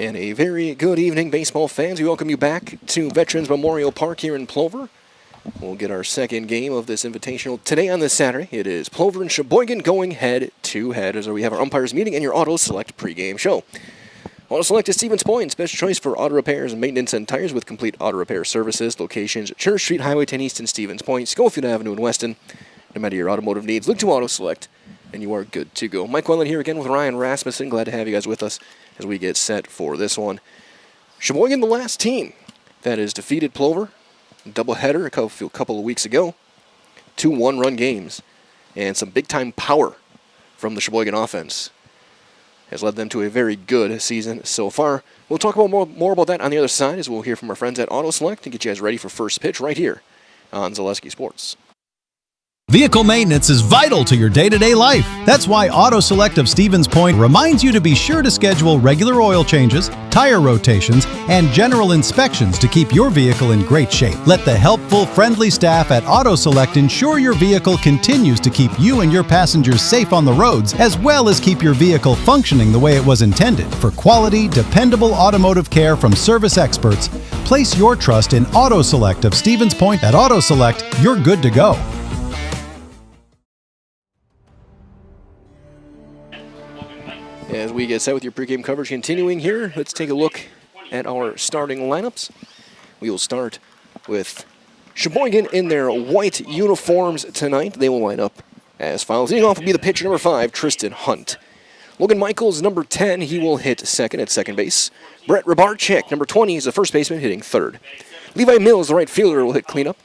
And a very good evening, baseball fans. We welcome you back to Veterans Memorial Park here in Plover. We'll get our second game of this invitational today on this Saturday. It is Plover and Sheboygan going head-to-head as we have our umpires meeting and your Auto Select pregame show. Auto Select is Stevens Point's best choice for auto repairs and maintenance and tires with complete auto repair services. Locations: Church Street, Highway 10 East, and Stevens Point, Schofield Avenue in Weston. No matter your automotive needs, look to Auto Select, and you are good to go. Mike Wellen here again with Ryan Rasmussen. Glad to have you guys with us as we get set for this one. Sheboygan, the last team that has defeated Plover. Doubleheader a couple of weeks ago. 2 one-run games. And some big-time power from the Sheboygan offense has led them to a very good season so far. We'll talk about more about that on the other side as we'll hear from our friends at Auto Select and get you guys ready for first pitch right here on Zaleski Sports. Vehicle maintenance is vital to your day-to-day life. That's why Auto Select of Stevens Point reminds you to be sure to schedule regular oil changes, tire rotations, and general inspections to keep your vehicle in great shape. Let the helpful, friendly staff at Auto Select ensure your vehicle continues to keep you and your passengers safe on the roads, as well as keep your vehicle functioning the way it was intended. For quality, dependable automotive care from service experts, place your trust in Auto Select of Stevens Point. At Auto Select, you're good to go. As we get set with your pregame coverage continuing here, let's take a look at our starting lineups. We will start with Sheboygan in their white uniforms tonight. They will line up as follows. Leading off will be the pitcher, number 5, Tristan Hunt. Logan Michaels, number 10, he will hit second at second base. Brett Rybarczyk, number 20, is the first baseman, hitting third. Levi Mills, the right fielder, will hit cleanup.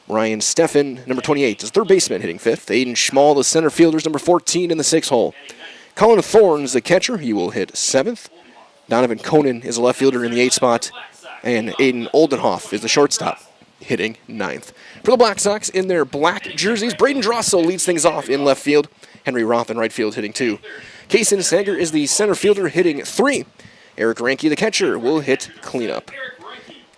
Ryan Steffen, number 28, is third baseman, hitting fifth. Aiden Schmall, the center fielder, is number 14 in the 6th hole. Colin Thorns, the catcher, he will hit 7th. Donovan Conan is a left fielder in the 8th spot. And Aiden Oldenhoff is the shortstop, hitting 9th. For the Black Sox, in their black jerseys, Braden Drossel leads things off in left field. Henry Roth in right field, hitting 2. Kason Sager is the center fielder, hitting 3. Eric Ranke, the catcher, will hit cleanup.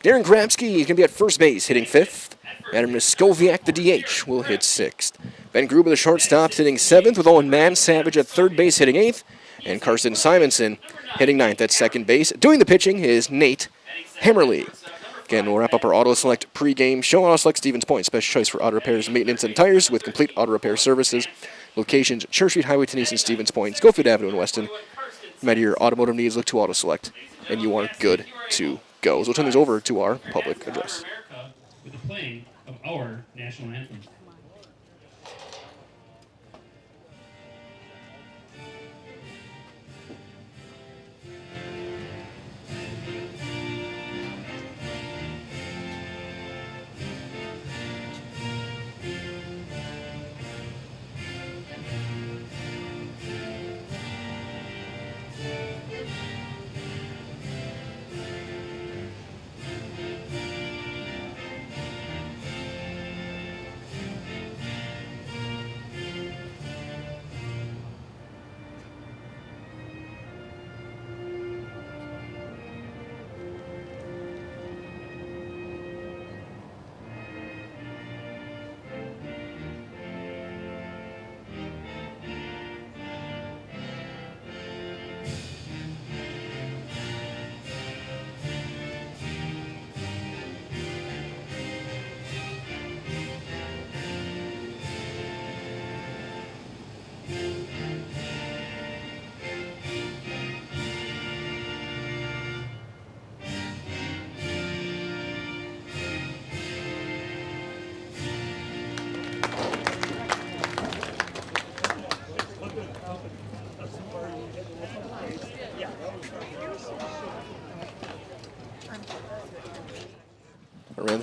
Darren Grabsky is going to be at first base, hitting 5th. Adam Skoviak, the DH, will hit 6th. Ben Gruber, the shortstop, hitting 7th, with Owen Mansavage at third base, hitting 8th. And Carson Simonson hitting 9th at second base. Doing the pitching is Nate Hammerly. Again, we'll wrap up our Auto Select pregame show. Auto Select Stevens Point, special choice for auto repairs, maintenance, and tires with complete auto repair services. Locations: Church Street, Highway 10 East, and Stevens Point, Schofield Avenue in Weston. No matter your automotive needs, look to Auto Select, and you are good to go. So we'll turn these over to our public address. With the playing of our national anthem.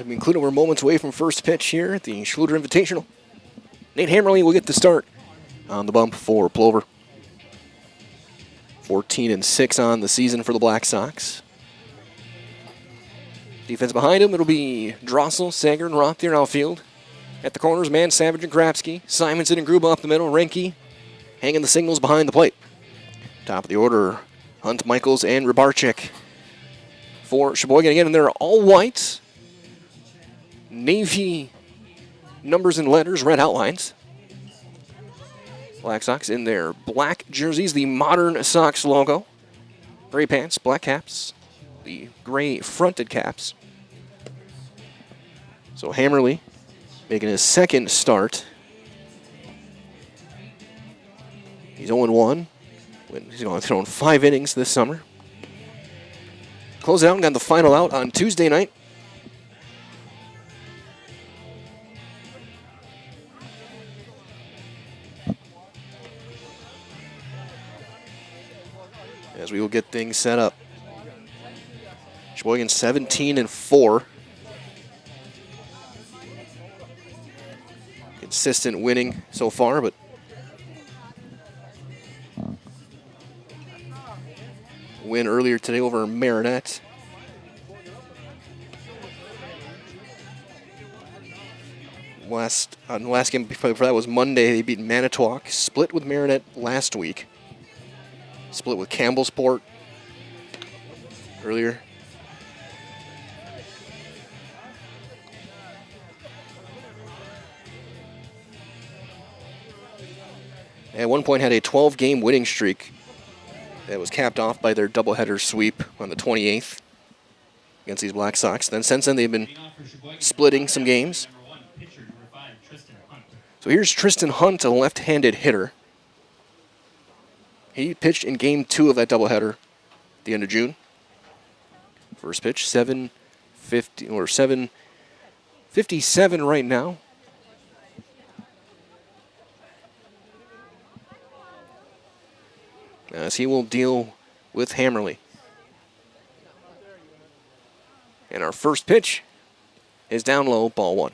Including we're moments away from first pitch here at the Schluter Invitational. Nate Hammerly will get the start on the bump for Plover. 14-6 on the season for the Black Sox. Defense behind him, it'll be Drossel, Sager, and Roth here in outfield. At the corners, Savage and Grabsky. Simonson and Gruba up the middle. Renke hanging the signals behind the plate. Top of the order, Hunt, Michaels, and Rybarczyk for Sheboygan again, and they're all white. Navy numbers and letters, red outlines. Black Sox in their black jerseys, the modern Sox logo. gray pants, black caps, the gray fronted caps. So Hammerly making his second start. He's 0-1. He's only thrown 5 innings this summer. Close it out and got the final out on Tuesday night. As we will get things set up. Sheboygan 17-4. Consistent winning so far, but win earlier today over Marinette. The last game before that was Monday. They beat Manitowoc. Split with Marinette last week. Split with Campbellsport earlier. At one point had a 12-game winning streak that was capped off by their doubleheader sweep on the 28th against these Black Sox. Then since then they've been splitting some games. So here's Tristan Hunt, a left-handed hitter. He pitched in game 2 of that doubleheader at the end of June. First pitch, 750 or 7:57 right now. As he will deal with Hammerly. And our first pitch is down low, ball 1.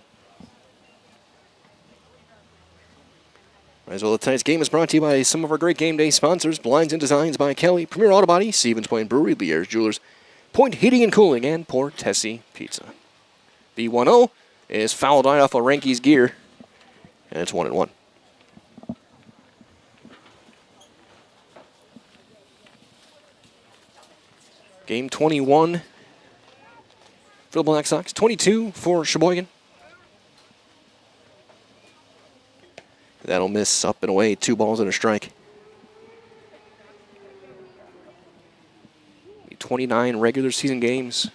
As well, tonight's game is brought to you by some of our great game day sponsors: Blinds and Designs by Kelly, Premier Auto Body, Stevens Point Brewery, Lier's Jewelers, Point Heating and Cooling, and Port Tessie Pizza. The 1-0 is fouled right off of Ranky's gear, and it's 1-1. Game 21 for the Black Sox, 22 for Sheboygan. That'll miss up and away, 2 balls and a strike. 29 regular season games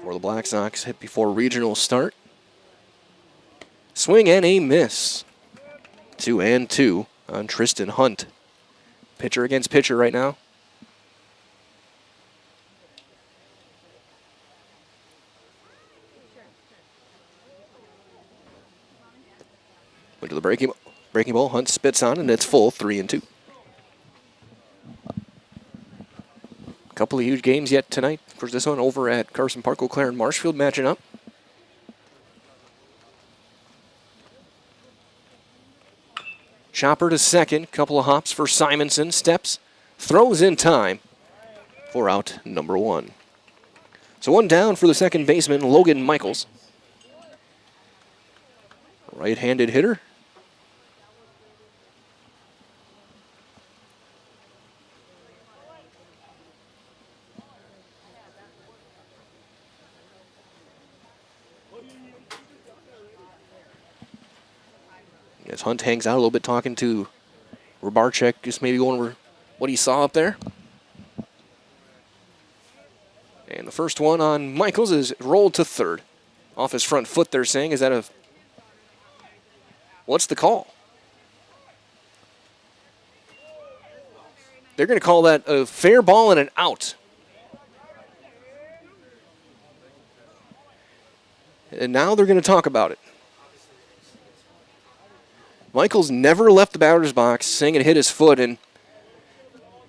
for the Black Sox hit before regional start. Swing and a miss. 2-2 on Tristan Hunt. Pitcher against pitcher right now. Went to the breaking ball. Hunt spits on, and it's full, 3-2. A couple of huge games yet tonight. Of course, this one over at Carson Park, Eau Claire and Marshfield matching up. Chopper to second. Couple of hops for Simonson. Steps, throws in time for out number 1. So 1 down for the second baseman, Logan Michaels. Right-handed hitter. As Hunt hangs out a little bit talking to Rabarchek, just maybe going over what he saw up there. And the first one on Michaels is rolled to third. Off his front foot, they're saying. Is that a... What's the call? They're going to call that a fair ball and an out. And now they're going to talk about it. Michaels never left the batter's box, saying it hit his foot, and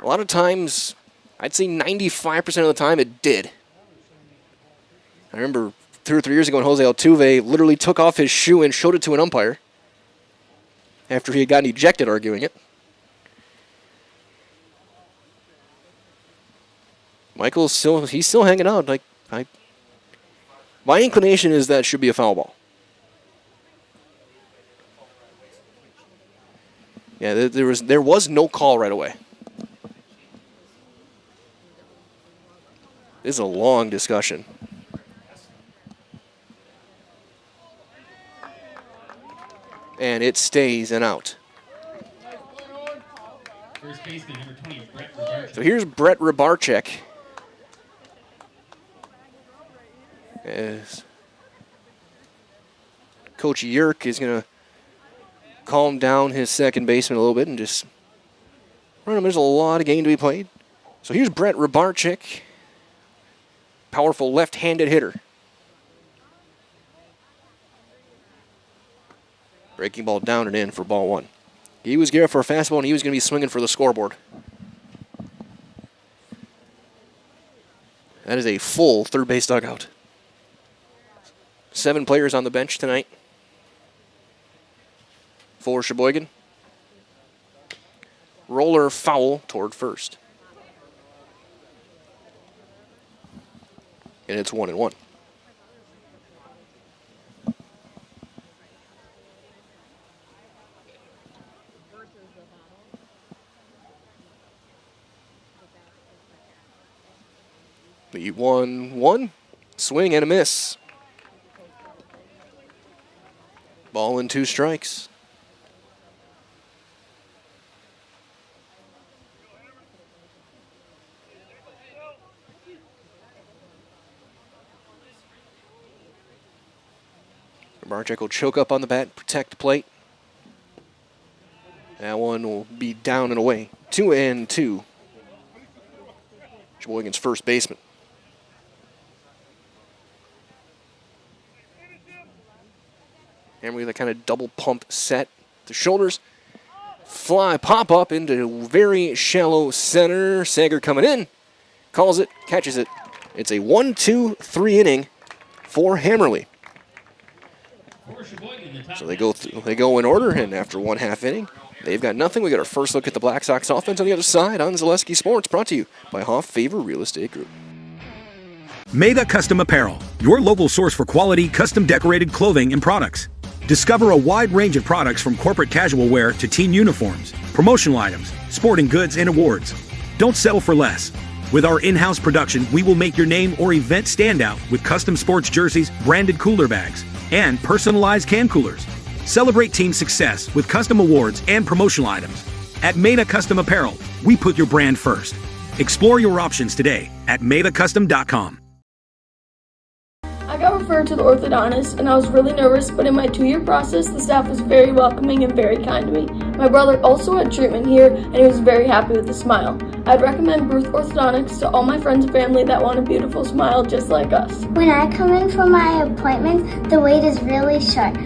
a lot of times, I'd say 95% of the time, it did. I remember 2 or 3 years ago when Jose Altuve literally took off his shoe and showed it to an umpire after he had gotten ejected arguing it. Michael's he's still hanging out. My inclination is that should be a foul ball. Yeah, there was no call right away. This is a long discussion. And it stays an out. First baseman, number 20, Brett Robarczyk. So here's Brett Robarczyk. As Coach Yerk is going to calm down his second baseman a little bit and just run him. There's a lot of game to be played. So here's Brett Robarczyk, powerful left-handed hitter. Breaking ball down and in for ball one. He was geared for a fastball, and he was going to be swinging for the scoreboard. That is a full third base dugout. 7 players on the bench tonight for Sheboygan. Roller foul toward first. And it's 1-1. The 1-1. Swing and a miss. Ball and 2 strikes. Robarczyk will choke up on the bat, protect the plate. That one will be down and away. 2-2. Sheboygan's first baseman. And we have that kind of double pump set. The shoulders fly, pop up into very shallow center. Sager coming in, calls it, catches it. It's a 1-2-3 inning for Hammerly. So they go in order, and after 1/2 inning, they've got nothing. We got our first look at the Black Sox offense on the other side on Zaleski Sports, brought to you by Hoff Favor Real Estate Group. Meda Custom Apparel, your local source for quality, custom decorated clothing and products. Discover a wide range of products from corporate casual wear to team uniforms, promotional items, sporting goods, and awards. Don't settle for less. With our in-house production, we will make your name or event stand out with custom sports jerseys, branded cooler bags, and personalized can coolers. Celebrate team success with custom awards and promotional items. At Meda Custom Apparel, we put your brand first. Explore your options today at medacustom.com. I got referred to the orthodontist, and I was really nervous, but in my 2-year process, the staff was very welcoming and very kind to me. My brother also had treatment here, and he was very happy with the smile. I'd recommend Bruce Orthodontics to all my friends and family that want a beautiful smile just like us. When I come in for my appointments, the wait is really short.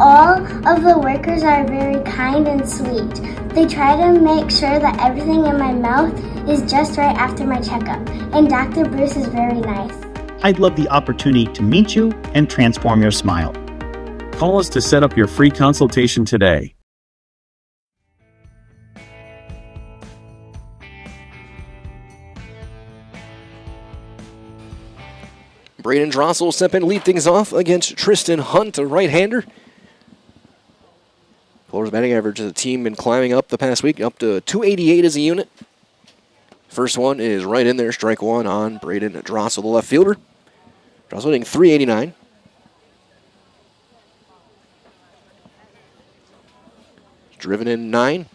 All of the workers are very kind and sweet. They try to make sure that everything in my mouth is just right after my checkup, and Dr. Bruce is very nice. I'd love the opportunity to meet you and transform your smile. Call us to set up your free consultation today. Braden Drossel will step in and lead things off against Tristan Hunt, a right-hander. Plover's batting average as a team been climbing up the past week, up to 288 as a unit. First one is right in there, strike one on Braden Drossel, the left fielder. Drossel hitting .389. Driven in 9.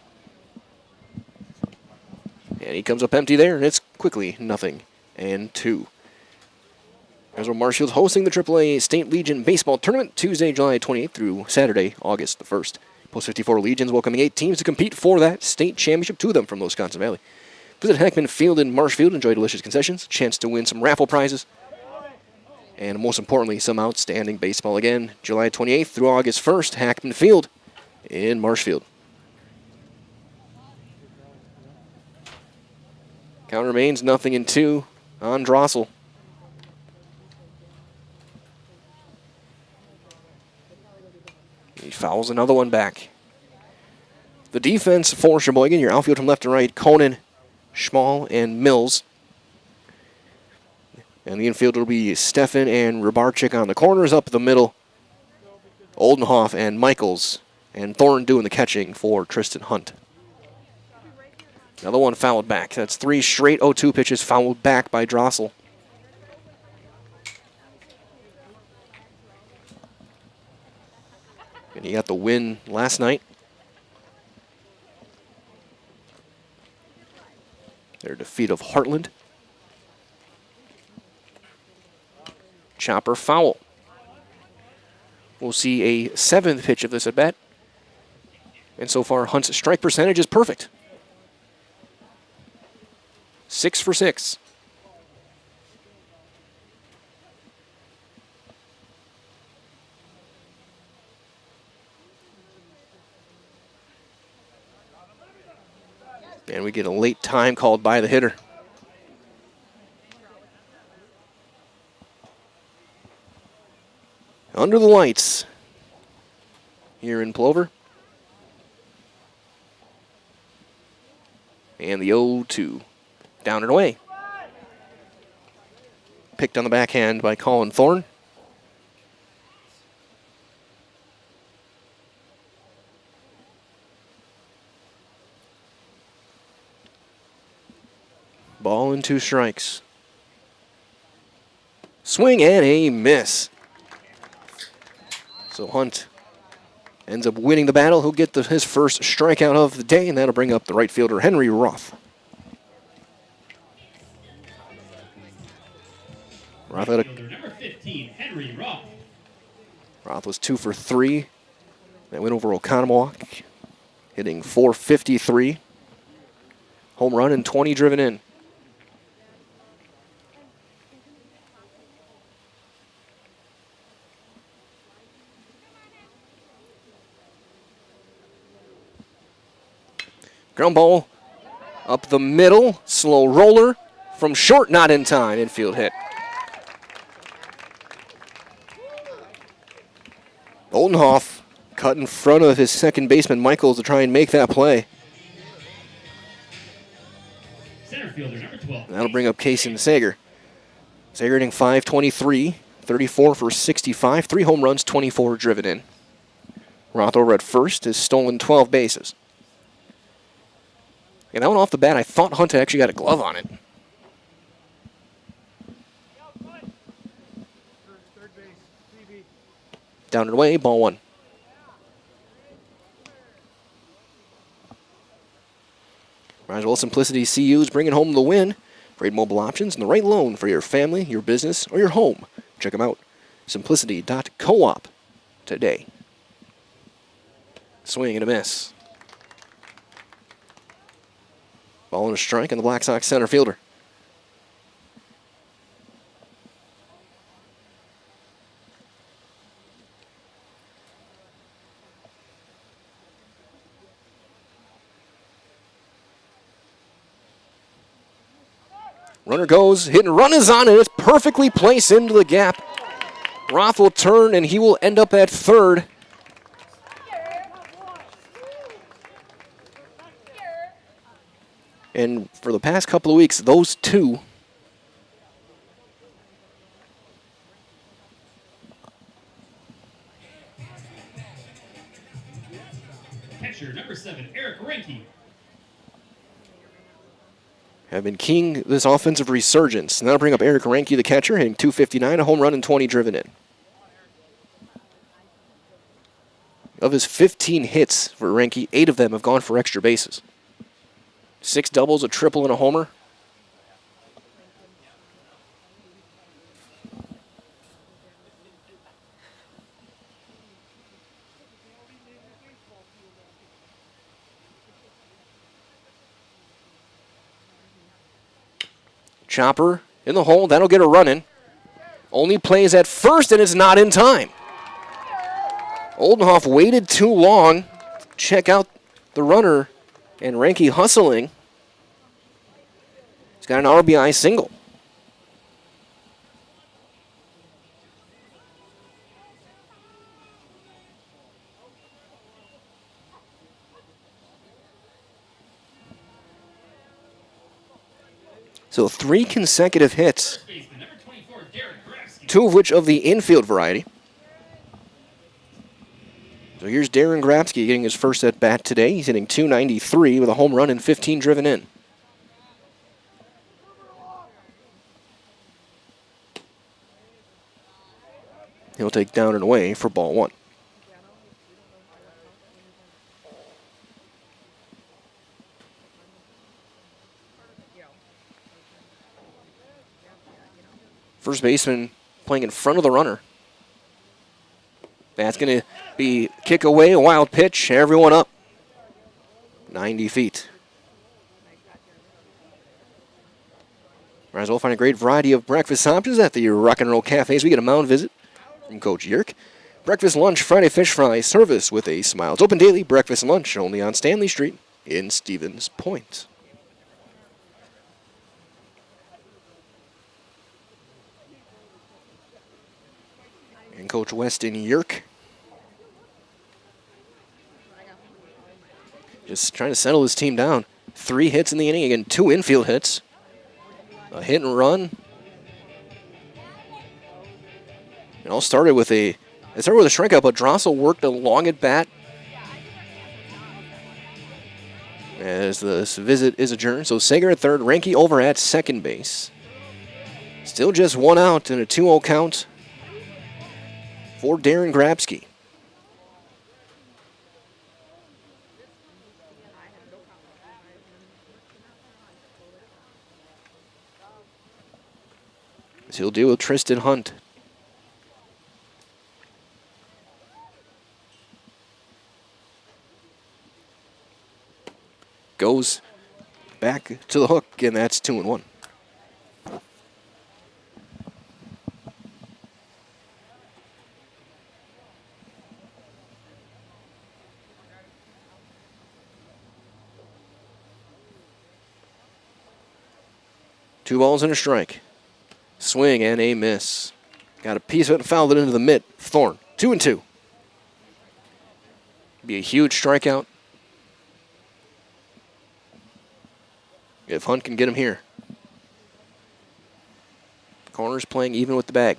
And he comes up empty there, and it's quickly 0-2. As well, Marshfield's hosting the AAA State Legion Baseball Tournament Tuesday, July 28th through Saturday, August the 1st. Post 54 Legions welcoming 8 teams to compete for that state championship, 2 of them from Wisconsin Valley. Visit Heckman Field in Marshfield, enjoy delicious concessions, chance to win some raffle prizes, and most importantly, some outstanding baseball. Again, July 28th through August 1st, Hackman Field in Marshfield. Count remains 0-2 on Drossel. He fouls another one back. The defense for Sheboygan, your outfield from left to right, Conan, Schmall, and Mills. And the infield will be Steffen and Robarczyk on the corners. Up the middle, Oldenhoff and Michaels. And Thorne doing the catching for Tristan Hunt. Another one fouled back. That's 3 straight 0-2 pitches fouled back by Drossel. And he got the win last night. defeat of Heartland. Chopper foul. We'll see a 7th pitch of this at bat. And so far, Hunt's strike percentage is perfect. 6 for 6. And we get a late time called by the hitter. Under the lights here in Plover. And the 0-2. Down and away. Picked on the backhand by Colin Thorne. Ball and 2 strikes. Swing and a miss. So Hunt ends up winning the battle. He'll get his first strikeout of the day, and that'll bring up the right fielder, Henry Roth. Right fielder, number 15, Henry Roth. Roth was 2 for 3. That went over Oconomowoc, hitting .453. Home run and 20 driven in. Ground ball up the middle, slow roller from short, not in time, infield hit. Oldenhoff cut in front of his second baseman, Michaels, to try and make that play. Center fielder, number 12. That'll bring up Kason Sager. Sager hitting .523, 34 for 65, 3 home runs, 24 driven in. Roth over at first has stolen 12 bases. And that one off the bat, I thought Hunt actually got a glove on it. Down and away, ball 1. Roswell Simplicity CU's bringing home the win. Great mobile options and the right loan for your family, your business, or your home. Check them out. Simplicity.coop today. Swing and a miss. Ball and a strike on the Black Sox center fielder. Runner goes, hit and run is on, and it's perfectly placed into the gap. Roth will turn, and he will end up at third. And for the past couple of weeks, those two Catcher, number 7, Eric Renke. have been keying this offensive resurgence. And that'll bring up Eric Ranke, the catcher, hitting .259, a home run and 20 driven in. Of his 15 hits for Ranke, 8 of them have gone for extra bases. 6 doubles, a triple, and a homer. Chopper in the hole, that'll get a run in. Only plays at first, and it's not in time. Oldenhoff waited too long. Check out the runner, and Ranke hustling. He's got an RBI single. So 3 consecutive hits, 2 of which of the infield variety. So here's Darren Grabsky getting his first at bat today. He's hitting .293 with a home run and 15 driven in. He'll take down and away for ball 1. First baseman playing in front of the runner. That's going to be kick away, a wild pitch, everyone up. 90 feet. Might as well find a great variety of breakfast options at the Rock and Roll Cafes. We get a mound visit from Coach Yerk. Breakfast, lunch, Friday fish fry, service with a smile. It's open daily, breakfast and lunch, only on Stanley Street in Stevens Point. And Coach Weston Yerk just trying to settle his team down. 3 hits in the inning, again 2 infield hits. A hit and run. It all started with a strikeout, but Drossel worked a long at bat as this visit is adjourned. So Sager at third, Ranke over at second base. Still just 1 out and a 2-0 count for Darren Grabsky. As he'll deal with Tristan Hunt. Goes back to the hook, and that's 2-1. Two balls and a strike. Swing and a miss. Got a piece of it and fouled it into the mitt. Thorne, 2-2. Be a huge strikeout if Hunt can get him here. Corner's playing even with the bag.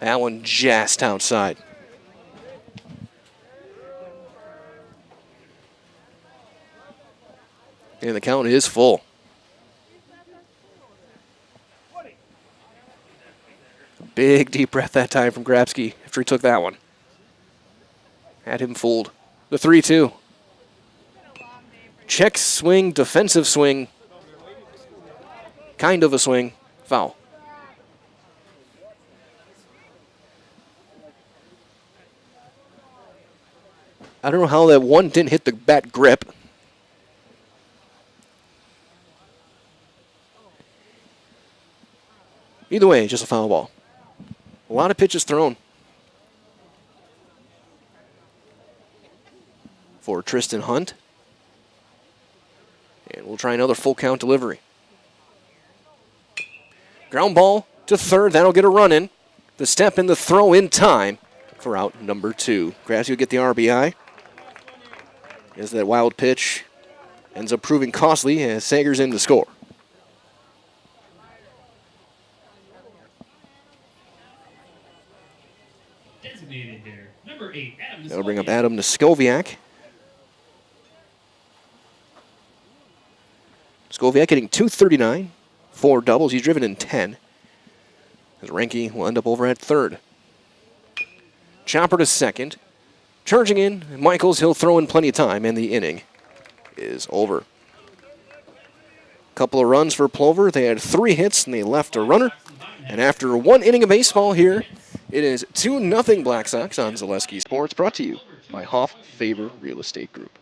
That one just outside. And the count is full. Big deep breath that time from Grabsky after he took that one. Had him fooled. The 3-2. Check swing, defensive swing. Kind of a swing. Foul. I don't know how that one didn't hit the bat grip. Either way, just a foul ball. A lot of pitches thrown for Tristan Hunt. And we'll try another full count delivery. Ground ball to third. That'll get a run in. The step and the throw in time for out number 2. Grabsky will get the RBI. As that wild pitch ends up proving costly as Sager's in to score. Number 8, Adam That'll bring up Adam Skoviak. Skoviak hitting .239, 4 doubles. He's driven in 10. As Ranke will end up over at third. Chopper to second. Charging in, Michaels, he'll throw in plenty of time, and the inning is over. Couple of runs for Plover. They had 3 hits, and they left a runner. And after 1 inning of baseball here, it is 2-0 Black Sox on Zaleski Sports, brought to you by Hoff Favor Real Estate Group.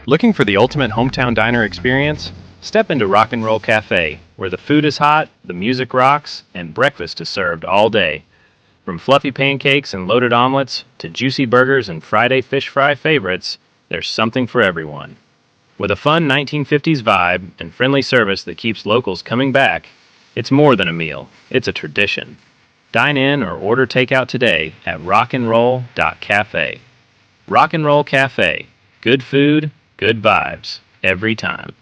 Looking for the ultimate hometown diner experience? Step into Rock and Roll Cafe, where the food is hot, the music rocks, and breakfast is served all day. From fluffy pancakes and loaded omelets to juicy burgers and Friday fish fry favorites, there's something for everyone. With a fun 1950s vibe and friendly service that keeps locals coming back, it's more than a meal, it's a tradition. Dine in or order takeout today at rockandroll.cafe. Rock and Roll Cafe. Good food, good vibes, every time.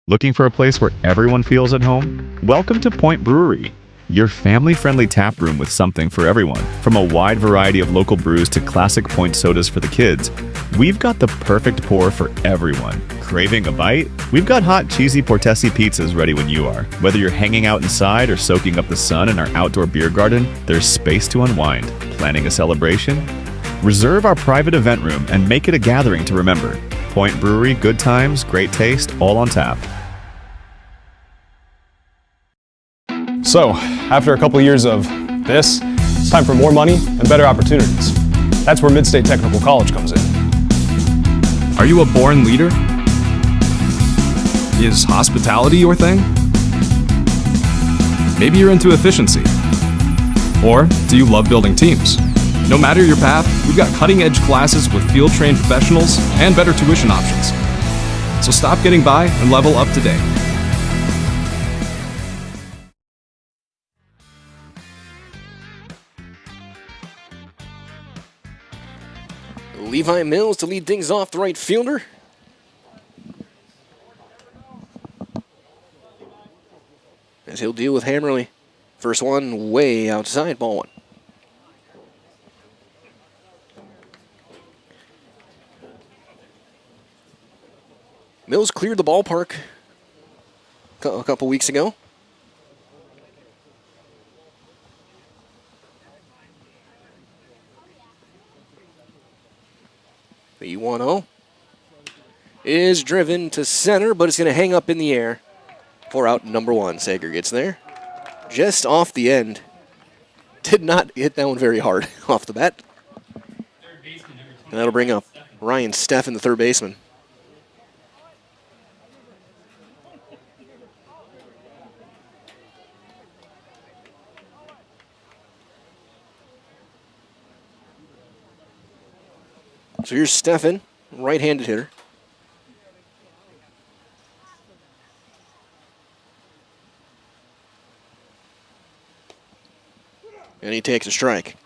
Looking for a place where everyone feels at home? Welcome to Point Brewery, your family-friendly tap room with something for everyone. From a wide variety of local brews to classic Point sodas for the kids, we've got the perfect pour for everyone. Craving a bite? We've got hot, cheesy Portesi pizzas ready when you are. Whether you're hanging out inside or soaking up the sun in our outdoor beer garden, there's space to unwind. Planning a celebration? Reserve our private event room and make it a gathering to remember. Point Brewery, good times, great taste, all on tap. So, after a couple years of this, it's time for more money and better opportunities. That's where Mid-State Technical College comes in. Are you a born leader? Is hospitality your thing? Maybe you're into efficiency. Or do you love building teams? No matter your path, we've got cutting-edge classes with field-trained professionals and better tuition options. So stop getting by and level up today. Levi Mills to lead things off, the right fielder. As he'll deal with Hammerly. First one way outside, ball one. Mills cleared the ballpark a couple weeks ago. The 1-0 is driven to center, but it's going to hang up in the air for out number one. Sager gets there just off the end. Did not hit that one very hard off the bat. And that'll bring up Ryan Steffen, the third baseman. So here's Steffen, right-handed hitter. And he takes a strike.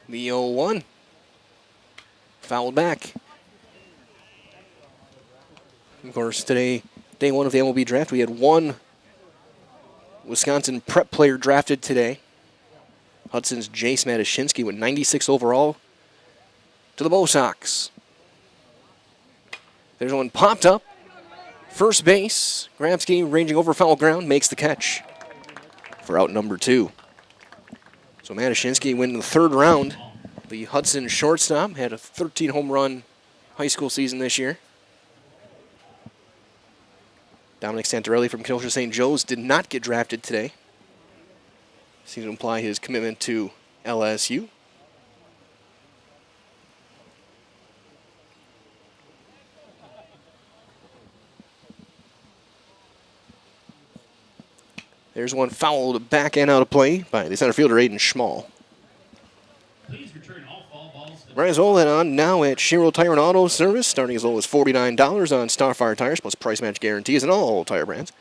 The 0-1. Fouled back. Of course, today, day one of the MLB draft, we had one Wisconsin prep player drafted today. Hudson's Jace Matushinsky went 96 overall to the Bo Sox. There's one popped up. First base. Grabsky ranging over foul ground, makes the catch for out number two. So Matushinsky went in the third round. The Hudson shortstop had a 13 home run high school season this year. Dominic Santarelli from Kenosha St. Joe's did not get drafted today. Seems to imply his commitment to LSU. There's one fouled back and out of play by the center fielder, Aiden Schmall. Please return all foul balls. Brazola on now at Shiro Tire and Auto Service, starting as low as $49 on Starfire tires, plus price match guarantees and all tire brands.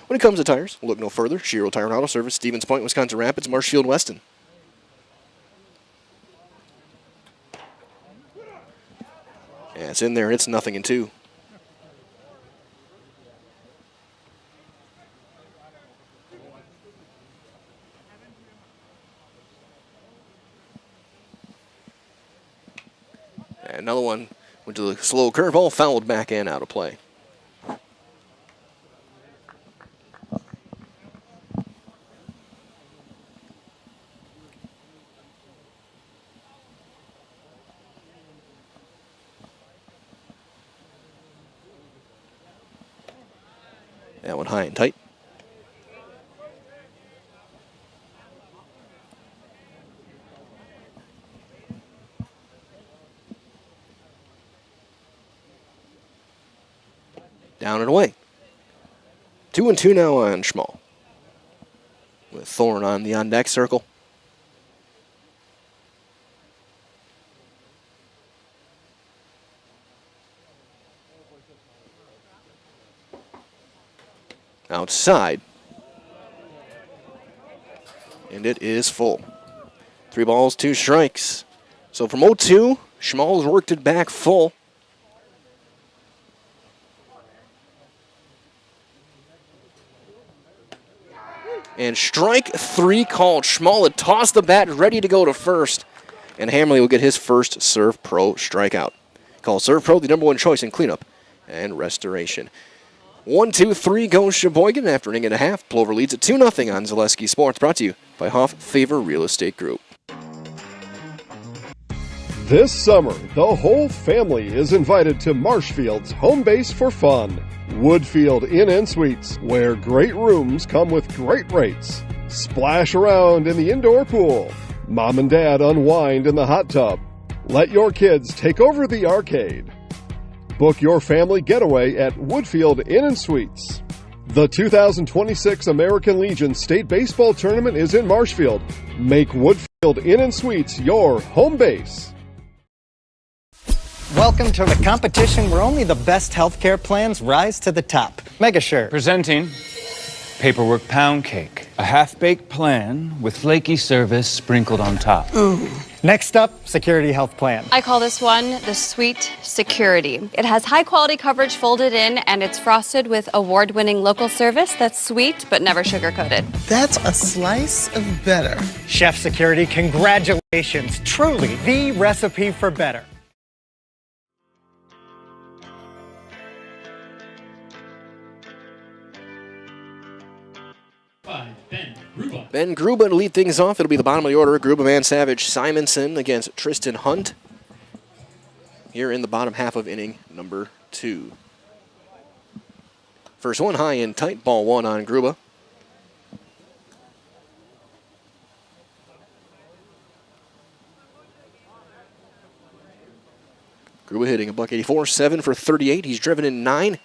When it comes to tires, look no further. Shiro Tire and Auto Service, Stevens Point, Wisconsin Rapids, Marshfield, Weston. Yeah, it's in there. It's 0-2. And another one went to the slow curveball, fouled back and out of play. That one high and tight. Down and away. 2-2 now on Schmall. With Thorne on the on-deck circle. Outside. And it is full. 3 balls, 2 strikes. So from 0-2, Schmall's worked it back full. And strike 3 called. Schmall had tossed the bat, ready to go to first. And Hammerly will get his first Serve Pro strikeout. Call Serve Pro the #1 choice in cleanup and restoration. 1-2-3 goes Sheboygan after an inning and a half. Plover leads at 2-0 on Zaleski Sports, brought to you by Hoff Favor Real Estate Group. This summer, the whole family is invited to Marshfield's home base for fun. Woodfield Inn & Suites, where great rooms come with great rates. Splash around in the indoor pool. Mom and Dad unwind in the hot tub. Let your kids take over the arcade. Book your family getaway at Woodfield Inn & Suites. The 2026 American Legion State Baseball Tournament is in Marshfield. Make Woodfield Inn & Suites your home base. Welcome to the competition where only the best healthcare plans rise to the top. Megasure. Presenting Paperwork Pound Cake, a half-baked plan with flaky service sprinkled on top. Ooh. Next up, Security Health Plan. I call this one the Sweet Security. It has high-quality coverage folded in, and it's frosted with award-winning local service that's sweet but never sugar-coated. That's a slice of better. Chef Security, congratulations. Truly the recipe for better. Ben Gruba to lead things off. It'll be the bottom of the order. Gruba, Man Savage, Simonson against Tristan Hunt here in the bottom half of inning number 2. First one high and tight, ball 1 on Gruba. Gruba hitting a $184, 7 for 38. He's driven in 9.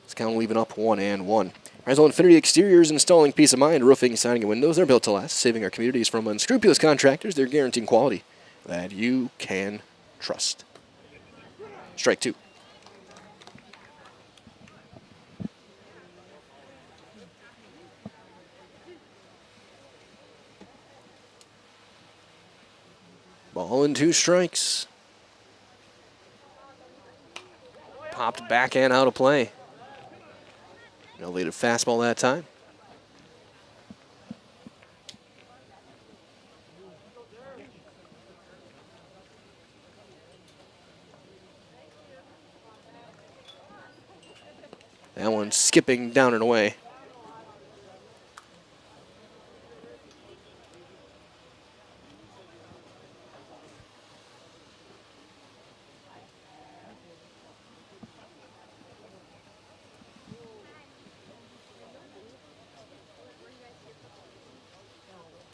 It's count leaving up 1-1. Rizal Infinity Exteriors, installing peace of mind, roofing, siding, and windows. They're built to last, saving our communities from unscrupulous contractors. They're guaranteeing quality that you can trust. Strike 2. Ball and 2 strikes. Popped back and out of play. Elevated fastball that time. That one skipping down and away.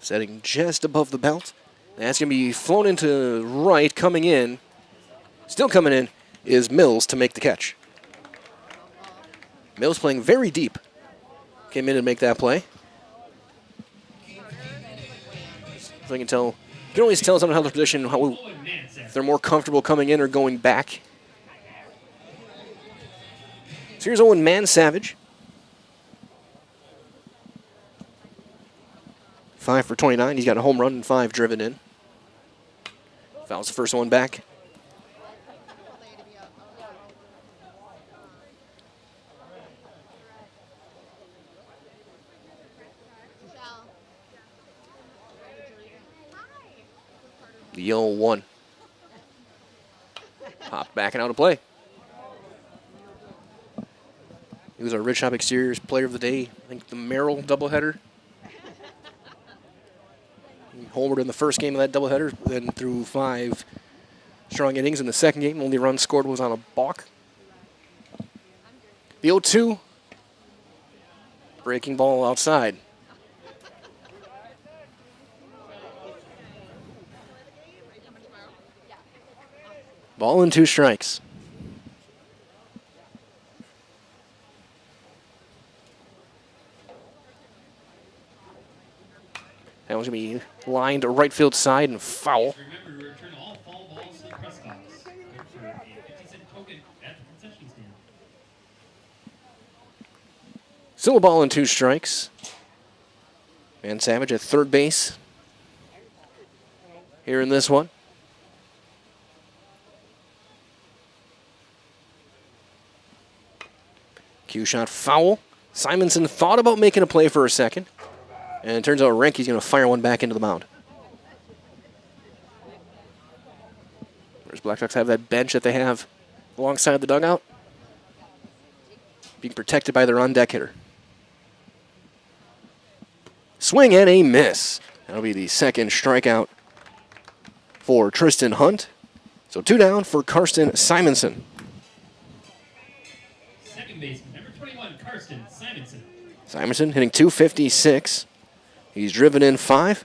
Setting just above the belt. That's going to be flown into right, coming in. Still coming in is Mills to make the catch. Mills playing very deep. Came in to make that play. So I can tell, you can always tell someone how their position, if they're more comfortable coming in or going back. So here's Owen Man Savage. 5 for 29. He's got a home run and 5 driven in. Fouls the first one back. The 0-1. Popped back and out of play. He was our Rich Shop Exteriors Player of the Day. I think the Merrill doubleheader. Homered in the first game of that doubleheader, then threw 5 strong innings in the second game. Only run scored was on a balk. The 0-2. Breaking ball outside. Ball and 2 strikes. That was going to be lined to right field side and foul. Remember, return all foul balls to the press box. Look for a 50-cent token at the concession stand. Still a ball and 2 strikes. Man Savage at third base here in this one. Cue shot foul. Simonson thought about making a play for a second. And it turns out Renke's going to fire one back into the mound. Whereas Blackhawks have that bench that they have alongside the dugout. being protected by their on-deck hitter. Swing and a miss. That'll be the second strikeout for Tristan Hunt. So 2 down for Karsten Simonson. Second baseman, number 21, Karsten Simonson. Simonson hitting .256. He's driven in 5.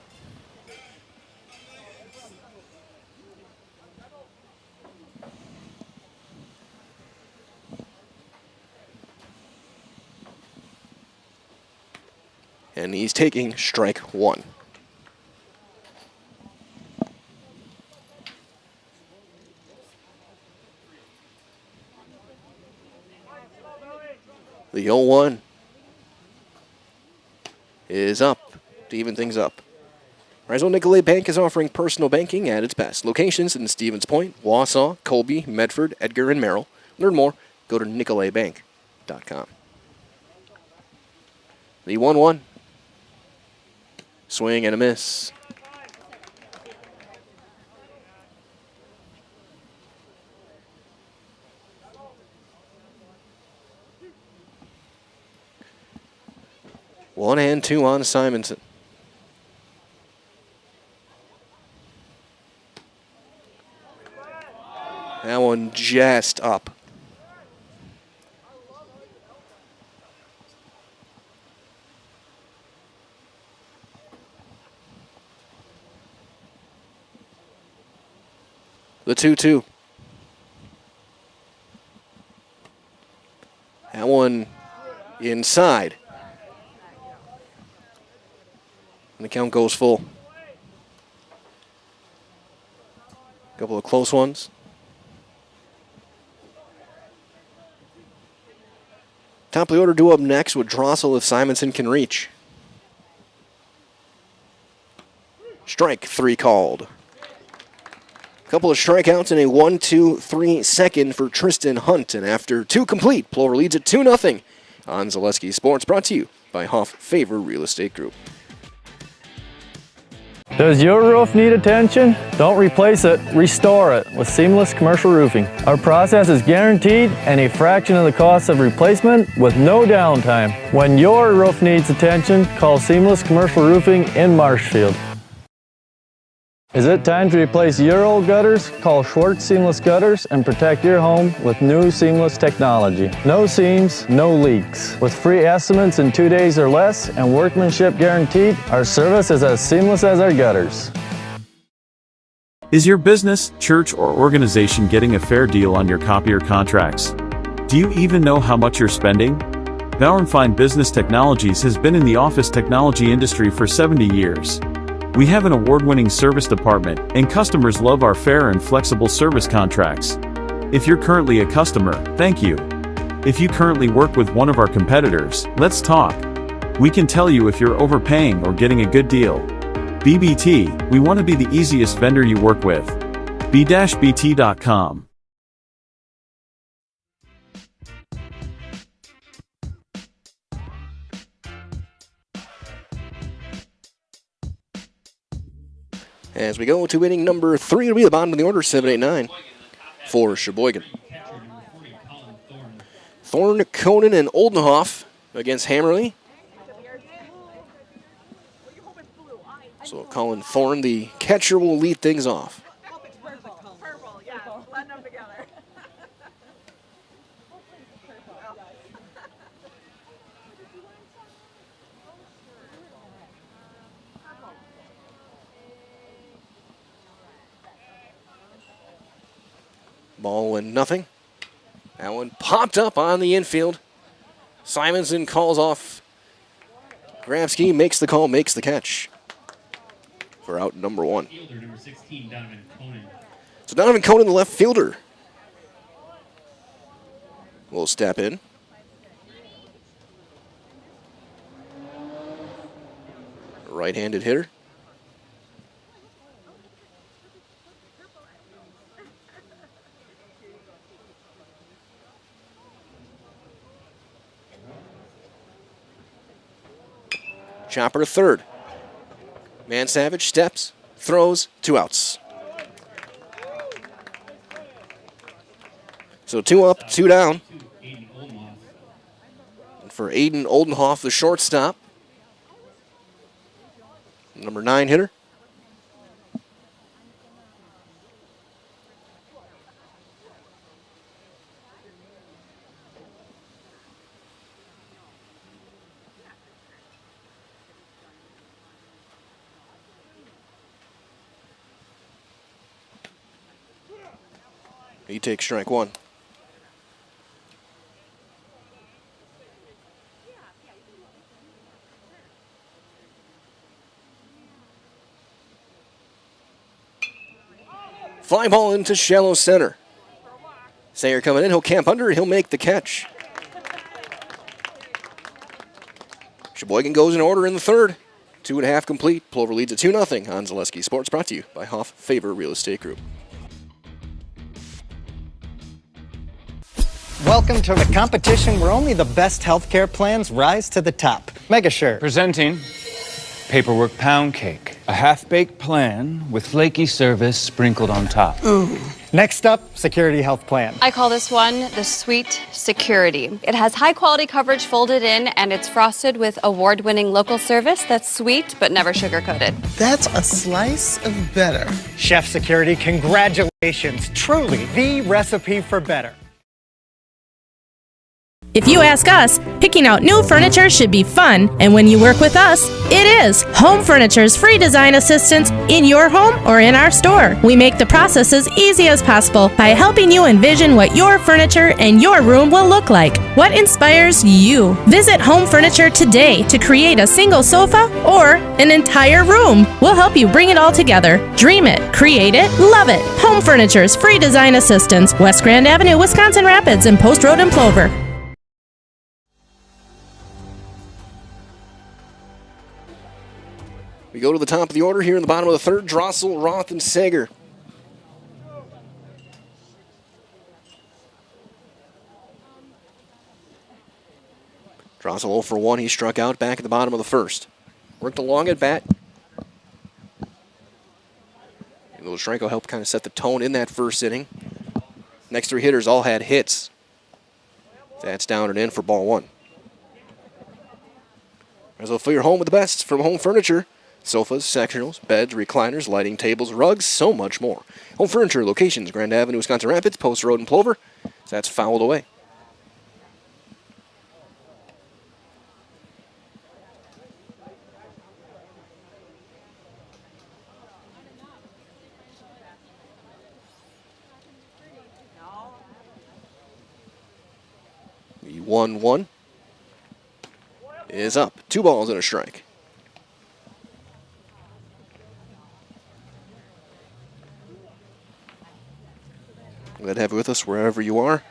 And he's taking strike 1. The 0-1 is up to even things up. Rizal Nicolay Bank is offering personal banking at its best. Locations in Stevens Point, Wausau, Colby, Medford, Edgar, and Merrill. Learn more, go to nicolaybank.com. The 1-1. Swing and a miss. One and 2 on Simonson. That one just up. The 2-2. That one inside. And the count goes full. A couple of close ones. Top of the order due up next with Drossel if Simonson can reach. Strike 3 called. Couple of strikeouts and a 1-2-3 second for Tristan Hunt. And after 2 complete, Plover leads it 2-0 on Zaleski Sports, brought to you by Hoff Favor Real Estate Group. Does your roof need attention? Don't replace it, restore it with Seamless Commercial Roofing. Our process is guaranteed and a fraction of the cost of replacement with no downtime. When your roof needs attention, call Seamless Commercial Roofing in Marshfield. Is it time to replace your old gutters? Call Schwartz Seamless Gutters and protect your home with new seamless technology. No seams, no leaks. With free estimates in 2 days or less and workmanship guaranteed, our service is as seamless as our gutters. Is your business, church, or organization getting a fair deal on your copier contracts? Do you even know how much you're spending? Bauernfeind Business Technologies has been in the office technology industry for 70 years. We have an award-winning service department, and customers love our fair and flexible service contracts. If you're currently a customer, thank you. If you currently work with one of our competitors, let's talk. We can tell you if you're overpaying or getting a good deal. BBT, we want to be the easiest vendor you work with. b-bt.com. As we go to inning number 3, it'll be the bottom of the order, 7-8-9 for Sheboygan. Thorne, Conan, and Oldenhoff against Hammerly. So Colin Thorne, the catcher, will lead things off. Ball 1-0. That one popped up on the infield. Simonson calls off. Grabsky makes the call, makes the catch for out number 1. Fielder, number 16, Donovan Conan. So Donovan Conan, the left fielder, will step in. Right-handed hitter. Chopper to third. Man Savage steps, throws, 2 outs. So 2 up, 2 down. for Aiden Oldenhoff, the shortstop. Number 9 hitter. He takes strike 1. Fly ball into shallow center. Sayer coming in, he'll camp under, he'll make the catch. Sheboygan goes in order in the third. 2.5 complete. Plover leads at 2-0 on Zaleski Sports, brought to you by Hoff Favor Real Estate Group. Welcome to the competition where only the best healthcare plans rise to the top. Megasure. Presenting Paperwork Pound Cake, a half-baked plan with flaky service sprinkled on top. Next up, Security Health Plan. I call this one the Sweet Security. It has high quality coverage folded in, and it's frosted with award-winning local service that's sweet but never sugar-coated. That's a slice of better. Chef Security, congratulations. Truly the recipe for better. If you ask us, picking out new furniture should be fun, and when you work with us, it is. Home Furniture's free design assistance in your home or in our store. We make the process as easy as possible by helping you envision what your furniture and your room will look like. What inspires you? Visit Home Furniture today to create a single sofa or an entire room. We'll help you bring it all together. Dream it, create it, love it. Home Furniture's free design assistance, West Grand Avenue, Wisconsin Rapids, and Post Road in Plover. We go to the top of the order here in the bottom of the third. Drossel, Roth, and Sager. Drossel 0 for 1. He struck out back at the bottom of the first. Worked along at bat. Lilashrenko helped kind of set the tone in that first inning. Next 3 hitters all had hits. That's down and in for ball 1. As well, fill your home with the best from Home Furniture. Sofas, sectionals, beds, recliners, lighting tables, rugs, so much more. Home Furniture locations, Grand Avenue, Wisconsin Rapids, Post Road, and Plover. That's fouled away. The 1-1 is up. 2 balls and a strike. Glad to have you with us wherever you are.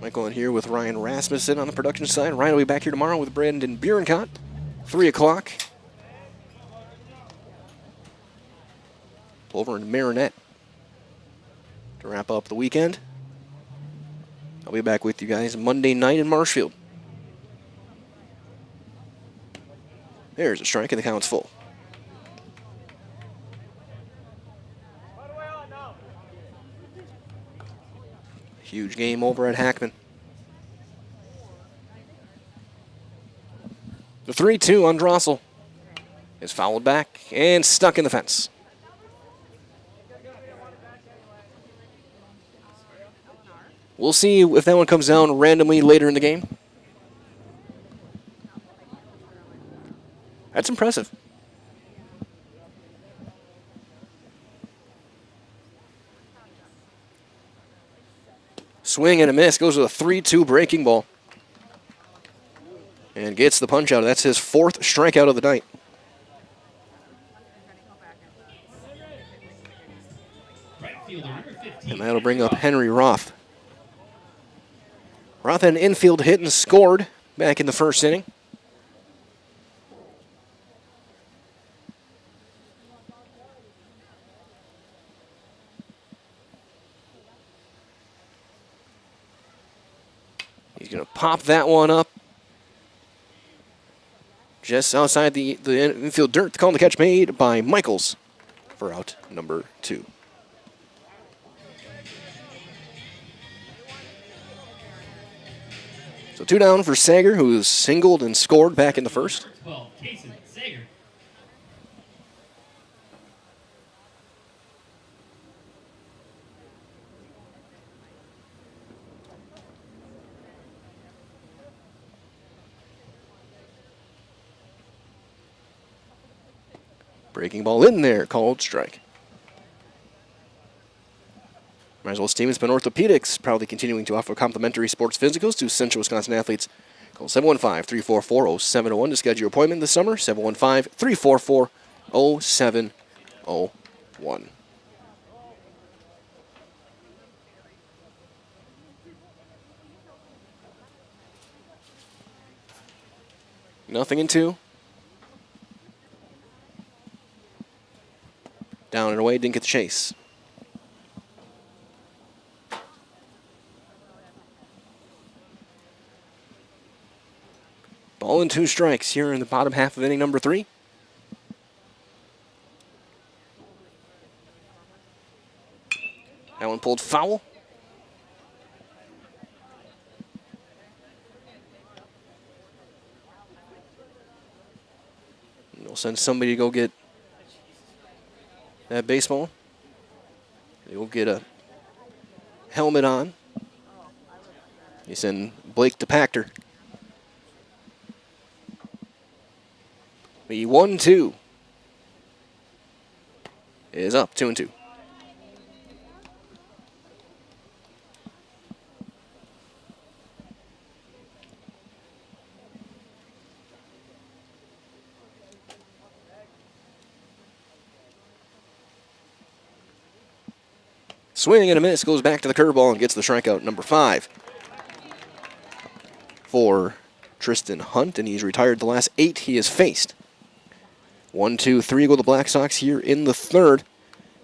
Michael in here with Ryan Rasmussen on the production side. Ryan will be back here tomorrow with Brandon Bierenkott, 3 o'clock. Plover and Marinette to wrap up the weekend. I'll be back with you guys Monday night in Marshfield. There's a strike and the count's full. Huge game over at Hackman. The 3-2 on Drossel is fouled back and stuck in the fence. We'll see if that one comes down randomly later in the game. That's impressive. Swing and a miss. Goes with a 3-2 breaking ball. And gets the punch out. That's his 4th strikeout of the night. And that'll bring up Henry Roth. Roth had an infield hit and scored back in the first inning. He's going to pop that one up just outside the infield dirt. The call on the catch made by Michaels for out number 2. So So 2 down for Sager, who's singled and scored back in the first. 12, Kason Sager. Breaking ball in there, called strike. Might as well Stevens Pen Orthopedics, proudly continuing to offer complimentary sports physicals to Central Wisconsin athletes. Call 715-344-0701 to schedule your appointment this summer. 715-344-0701. Nothing in 2. Down and away, didn't get the chase. Ball and 2 strikes here in the bottom half of inning number 3. That one pulled foul. And they'll send somebody to go get that baseball. They'll get a helmet on. They send Blake to Pachter. The 1-2 is up, 2-2. Swing and a miss, goes back to the curveball and gets the strikeout, number 5 for Tristan Hunt, and he's retired the last 8 he has faced. 1-2-3 go the Black Sox here in the third.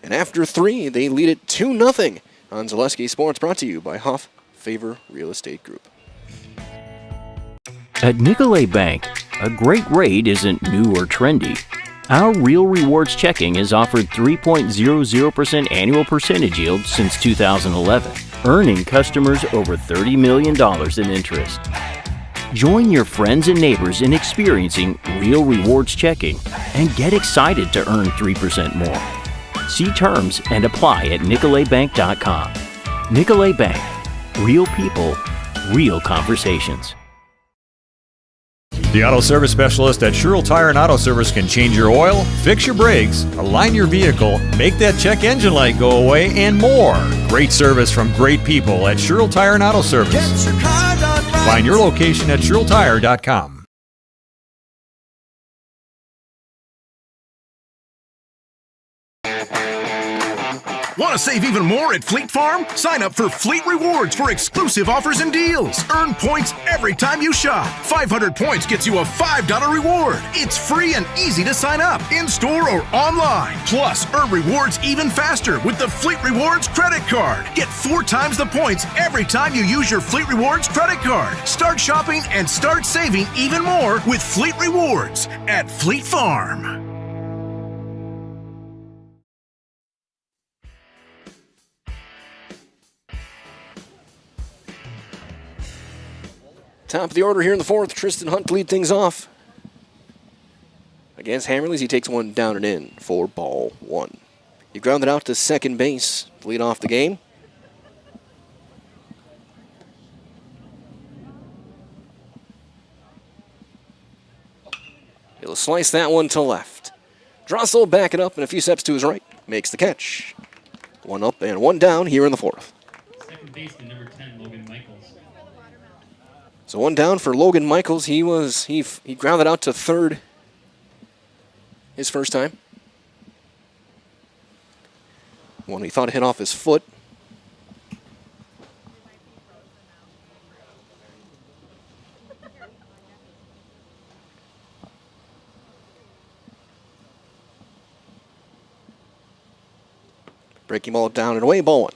And after 3, they lead it 2-0 on Zaleski Sports, brought to you by Huff Favor Real Estate Group. At Nicolay Bank, a great rate isn't new or trendy. Our Real Rewards checking has offered 3.00% annual percentage yield since 2011, earning customers over $30 million in interest. Join your friends and neighbors in experiencing Real Rewards checking and get excited to earn 3% more. See terms and apply at nicolaybank.com. Nicolay Bank. Real people, real conversations. The auto service specialist at Sherrill Tire and Auto Service can change your oil, fix your brakes, align your vehicle, make that check engine light go away, and more. Great service from great people at Sherrill Tire and Auto Service. Find your location at SherrillTire.com. Want to save even more at Fleet Farm? Sign up for Fleet Rewards for exclusive offers and deals. Earn points every time you shop. 500 points gets you a $5 reward. It's free and easy to sign up, in-store or online. Plus, earn rewards even faster with the Fleet Rewards credit card. Get 4 times the points every time you use your Fleet Rewards credit card. Start shopping and start saving even more with Fleet Rewards at Fleet Farm. Top of the order here in the fourth, Tristan Hunt to lead things off. Against Hammerleys, he takes one down and in for ball 1. He grounded out to second base to lead off the game. He'll slice that one to left. Drossel back it up and a few steps to his right. Makes the catch. 1 up and 1 down here in the fourth. Second baseman, number 10, Logan Michaels. So 1 down for Logan Michaels. He grounded out to third his first time. One he thought hit off his foot. Breaking ball down and away, ball 1.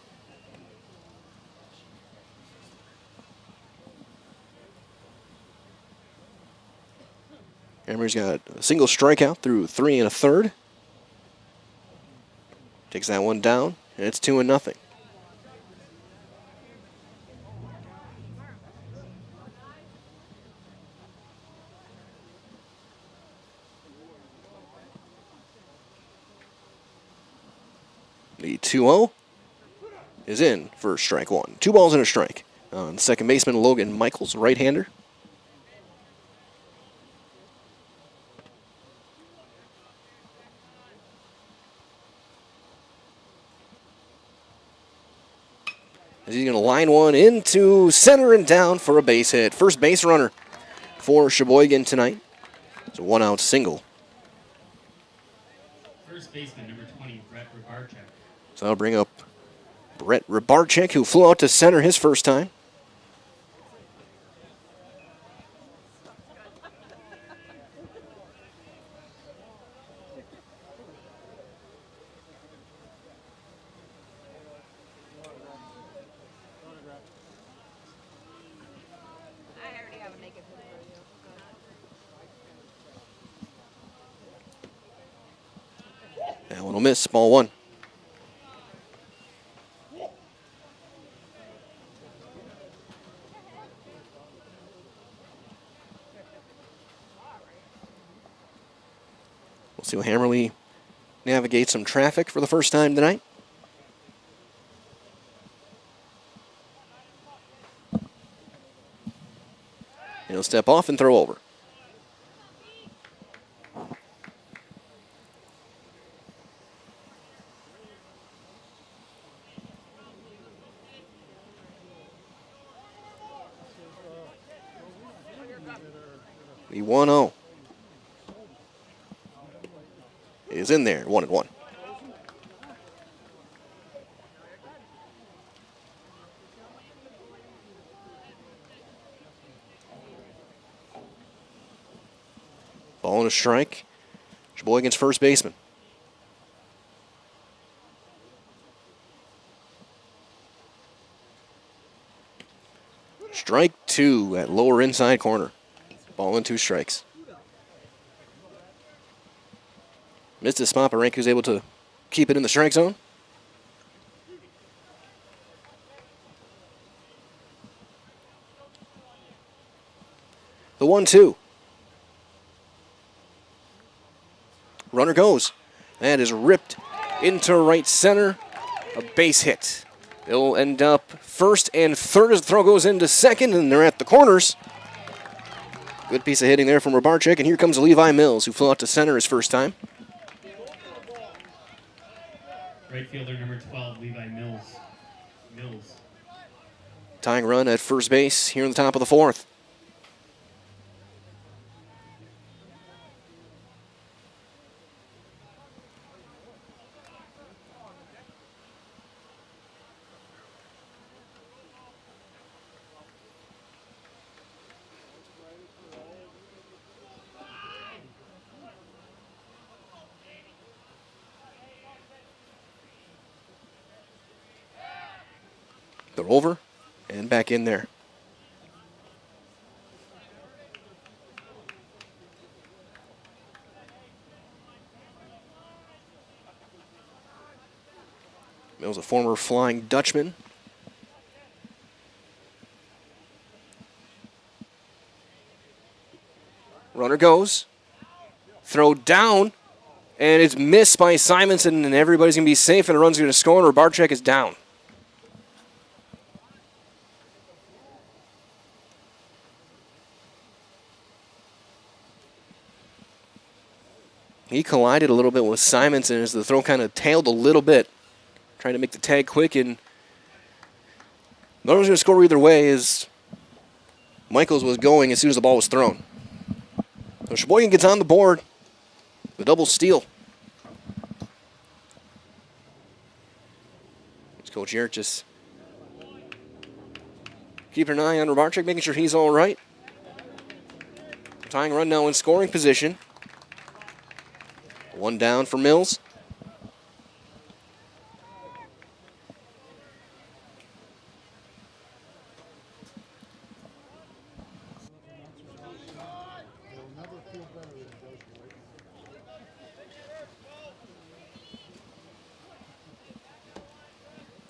Hammer's got a single strikeout through 3 1/3. Takes that one down, and it's 2-0. The 2-0 is in for strike one. 2 balls and a strike on second baseman Logan Michaels, right-hander. As he's going to line one into center and down for a base hit. First base runner for Sheboygan tonight. It's a 1-out single. First baseman, number 20, Brett Rebarchek. So that'll bring up Brett Rebarchek, who flew out to center his first time. That one will miss, ball one. We'll see how Hammerly navigates some traffic for the first time tonight. He'll step off and throw over. The 1-0 is in there, 1-1. Ball and a strike. Sheboygan's first baseman. Strike two at lower inside corner. Ball and 2 strikes. Missed his spot, but Ranku's able to keep it in the strike zone. The 1-2. Runner goes. That is ripped into right center. A base hit. They'll end up first and third as the throw goes into second, and they're at the corners. Good piece of hitting there from Rebarchek, and here comes Levi Mills, who flew out to center his first time. Right fielder number 12, Levi Mills. Tying run at first base here in the top of the fourth. They're over and back in there. Mills, a former Flying Dutchman. Runner goes. Throw down. And it's missed by Simonson, and everybody's going to be safe, and the run's going to score, and Rebarchek is down. He collided a little bit with Simonson as the throw kind of tailed a little bit, trying to make the tag quick, and no one's going to score either way as Michaels was going as soon as the ball was thrown. So Sheboygan gets on the board, the double steal. It's Coach Yarrett just keeping an eye on Rebarchek, making sure he's all right. Tying run now in scoring position. One down for Mills.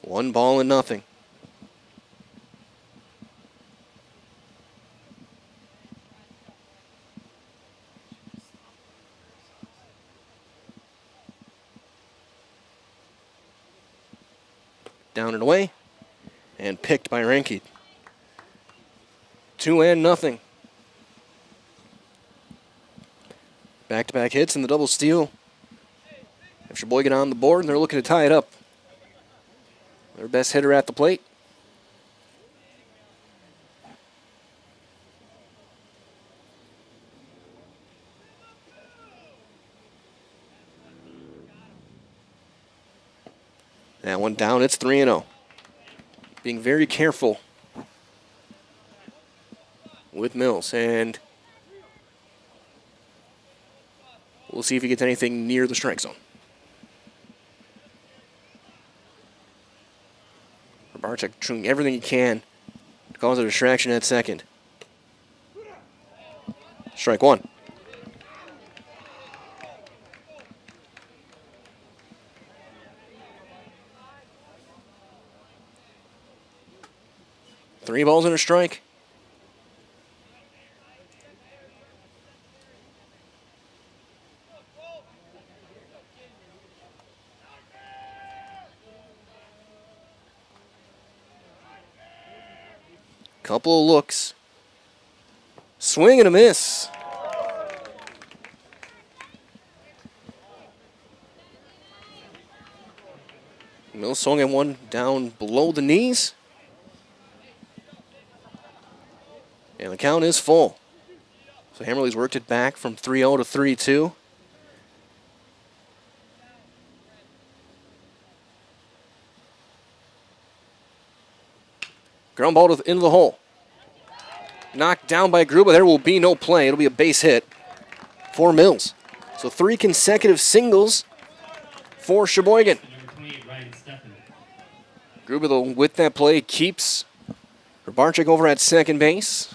One ball and nothing. Down and away. And picked by Ranke. 2-0. Back-to-back hits and the double steal. Have Sheboygan on the board, and they're looking to tie it up. Their best hitter at the plate. That one down, it's 3-0. Being very careful with Mills, and we'll see if he gets anything near the strike zone. Barczyk doing everything he can to cause a distraction at second. Strike one. Three balls and a strike. Couple of looks. Swing and a miss. Mills swung at one down below the knees. And the count is full. So Hammerly's worked it back from 3-0 to 3-2. Ground ball into the hole. Knocked down by Gruba. There will be no play. It'll be a base hit for Mills. So 3 consecutive singles for Sheboygan. Gruba, with that play, keeps Barczyk over at second base.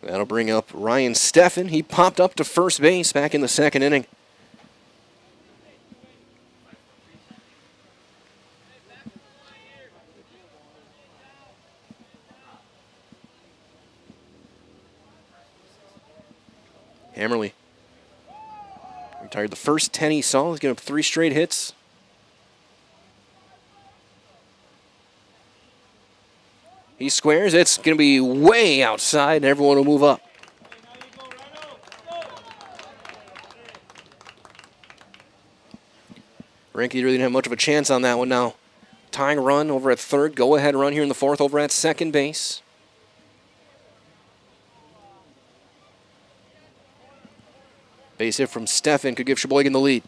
That'll bring up Ryan Steffen. He popped up to first base back in the second inning. Hammerly retired the first 10 he saw. He's given up 3 straight hits. He squares. It's going to be way outside, and everyone will move up. Ranke really didn't have much of a chance on that one now. Tying run over at third. Go-ahead run here in the fourth over at second base. Base hit from Steffen could give Sheboygan the lead.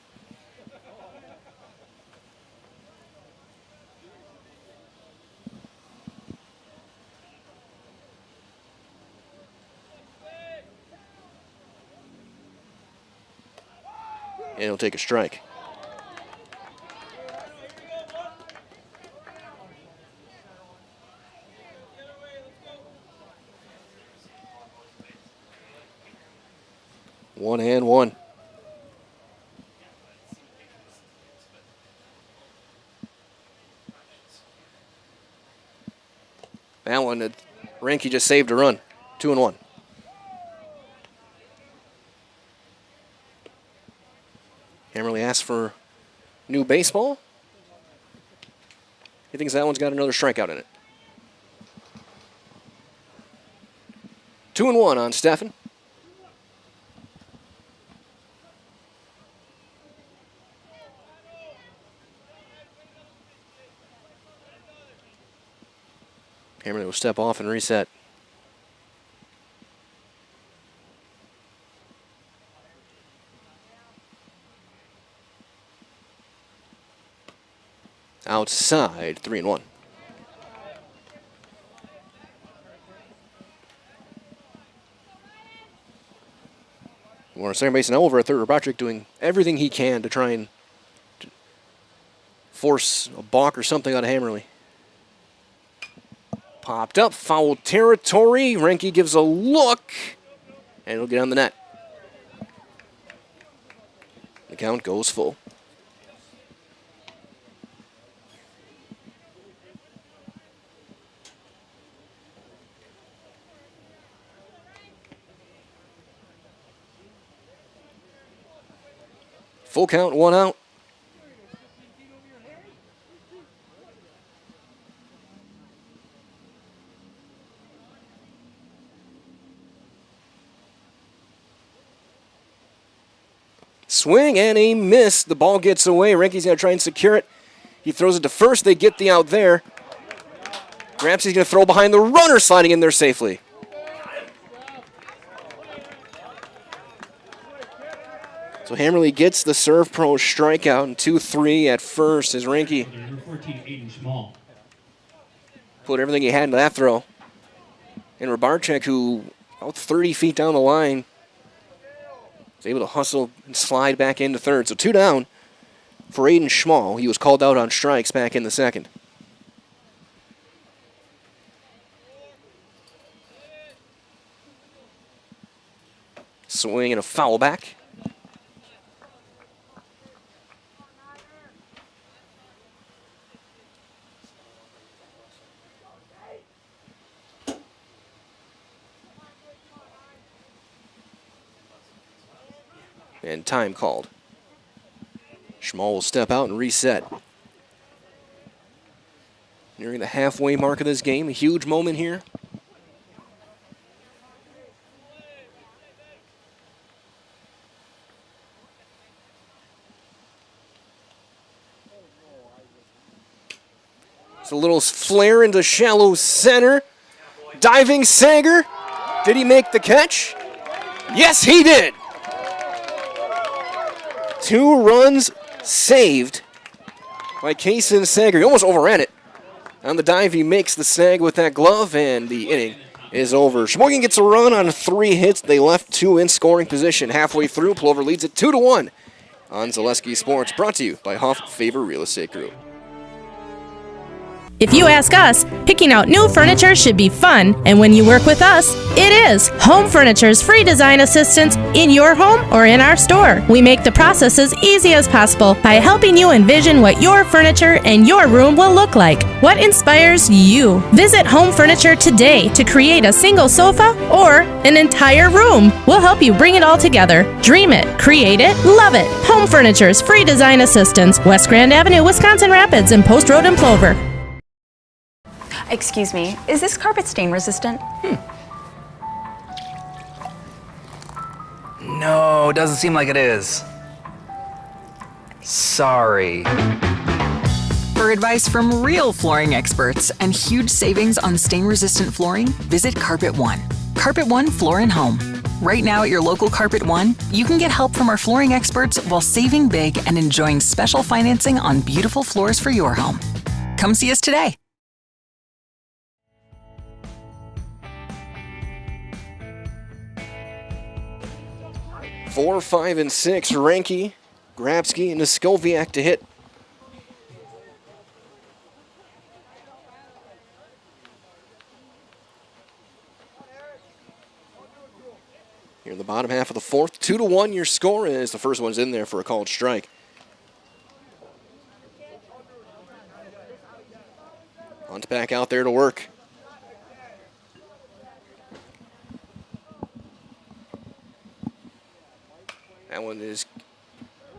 And he'll take a strike. One and one. That one, Ranke just saved a run. 2-1. Hammerly asked for new baseball. He thinks that one's got another strikeout in it. 2-1 on Steffen. Hammerly will step off and reset. Outside, 3-1. We're on second base now over at third. Barczyk doing everything he can to try and force a balk or something out of Hammerly. Popped up, foul territory. Ranke gives a look, and it'll get on the net. The count goes full. Full count, 1 out. swing and a miss. The ball gets away. Renke's going to try and secure it. He throws it to first. They get the out there. Grapsky's going to throw behind the runner, sliding in there safely. So Hammerly gets the Serve Pro strikeout, and 2-3 at first as Renke put everything he had into that throw. And Rybarczyk, who about 30 feet down the line, was able to hustle and slide back into third. So 2 down for Aiden Schmall. He was called out on strikes back in the second. Swing and a foul back. And time called. Schmall will step out and reset. Nearing the halfway mark of this game, a huge moment here. It's a little flare into shallow center. Diving Sager. Did he make the catch? Yes, he did. 2 runs saved by Kaysen Sager. He almost overran it. On the dive, he makes the snag with that glove, and the inning is over. Sheboygan gets a run on 3 hits. They left 2 in scoring position halfway through. Plover leads it 2-1 on Zaleski Sports, brought to you by Hoff Favor Real Estate Group. If you ask us, picking out new furniture should be fun, and when you work with us, it is. Home Furniture's free design assistance in your home or in our store. We make the process as easy as possible by helping you envision what your furniture and your room will look like. What inspires you? Visit Home Furniture today to create a single sofa or an entire room. We'll help you bring it all together. Dream it, create it, love it. Home Furniture's free design assistance, West Grand Avenue, Wisconsin Rapids, and Post Road in Plover. Excuse me, is this carpet stain resistant? No, doesn't seem like it is. Sorry. For advice from real flooring experts and huge savings on stain-resistant flooring, visit Carpet One. Carpet One Floor and Home. Right now at your local Carpet One, you can get help from our flooring experts while saving big and enjoying special financing on beautiful floors for your home. Come see us today. 4, 5, and 6. Renke, Grabsky, and Skowiak to hit. Here in the bottom half of the fourth, 2-1 your score is. The first one's in there for a called strike. Hunt back out there to work. That one is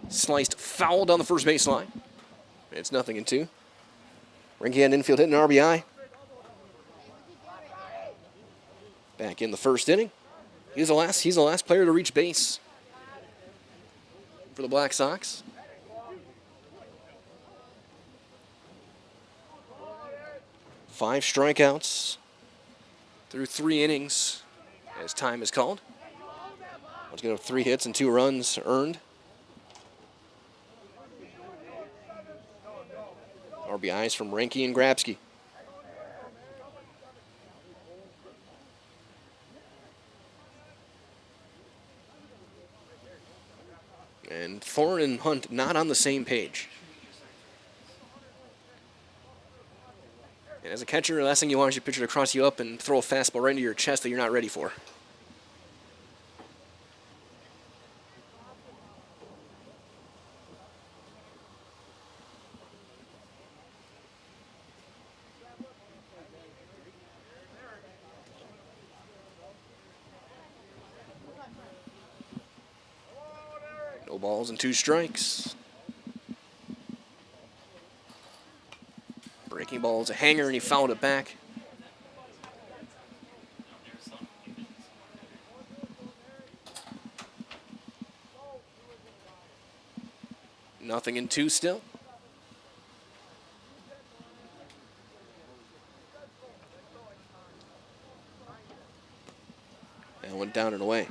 sliced foul down the first baseline. It's 0-2. Renke had an infield hit, an RBI. Back in the first inning. He's the last player to reach base for the Black Sox. Five strikeouts through 3 innings as time is called. Let's get 3 hits and 2 runs earned. RBIs from Renke and Grabsky. And Thorne and Hunt not on the same page. And as a catcher, the last thing you want is your pitcher to cross you up and throw a fastball right into your chest that you're not ready for. No balls and 2 strikes. Breaking ball is a hanger, and he fouled it back. Nothing in 2 still. And went down and away.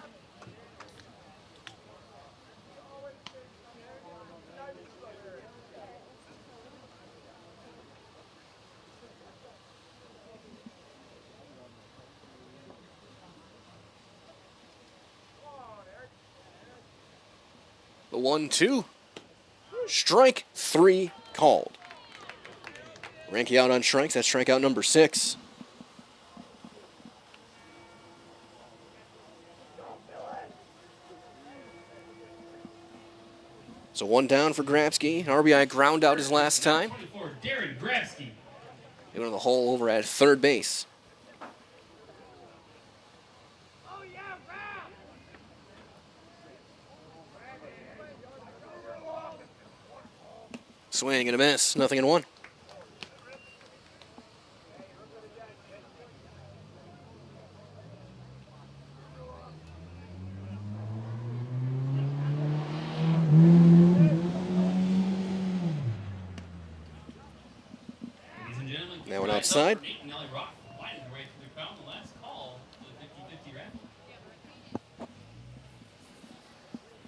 The 1-2. Strike 3 called. Ranky out on strikes. That's strikeout number 6. So 1 down for Grabsky. An RBI ground out his last time. 24, Darren Grabsky. They went on the hole over at third base. Swing and a miss. Nothing in 1. That one outside.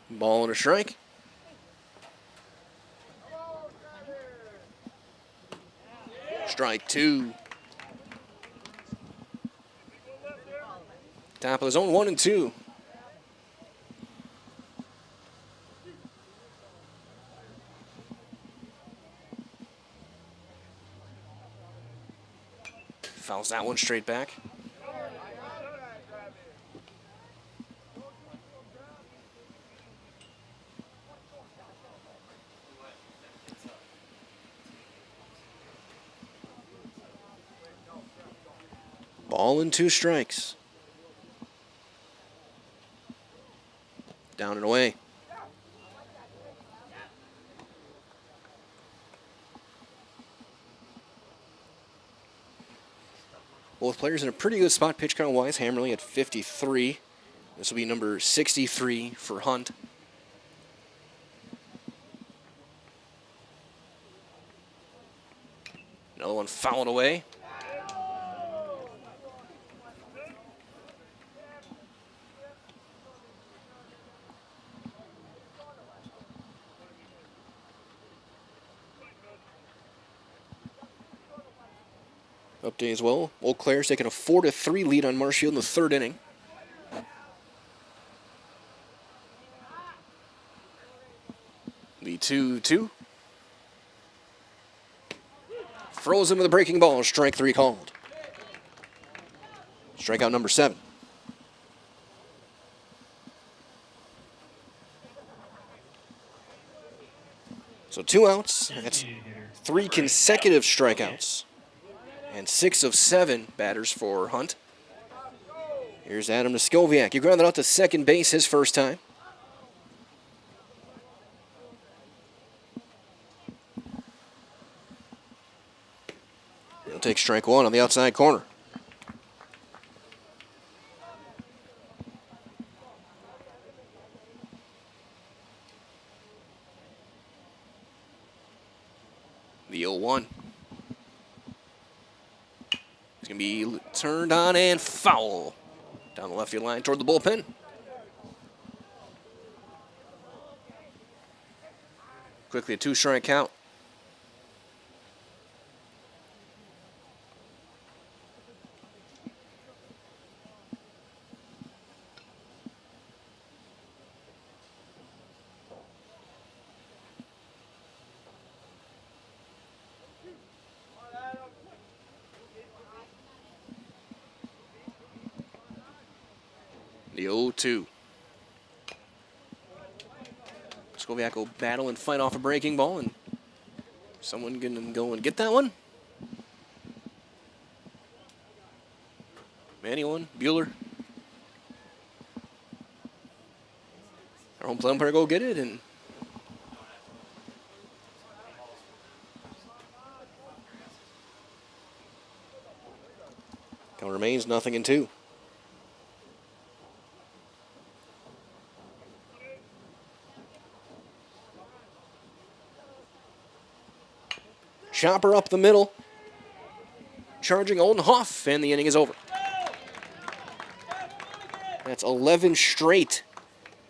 Ball and a strike. Strike 2. Top of the zone, 1 and 2. Fouls that one straight back. Ball and 2 strikes. Down and away. Both players in a pretty good spot pitch count wise. Hammerly at 53. This will be number 63 for Hunt. Another one fouled away. Update as well. Eau Claire's taking a 4-3 lead on Marshfield in the 3rd inning. The 2-2. Throws him with a breaking ball. Strike 3 called. Strikeout number 7. So 2 outs. That's 3 consecutive strikeouts. And 6 of 7 batters for Hunt. Here's Adam Neskoviak. He grounded out to second base his first time. He'll take strike 1 on the outside corner. The 0-1. It's going to be turned on and foul. Down the left field line toward the bullpen. Quickly a 2-strike count. The 0-2. Skoviak will battle and fight off a breaking ball, and someone gonna go and get that one? Anyone? Bueller? Our home plate umpire go get it, and count remains 0-2. Chopper up the middle. Charging Oldenhoff, and the inning is over. That's 11 straight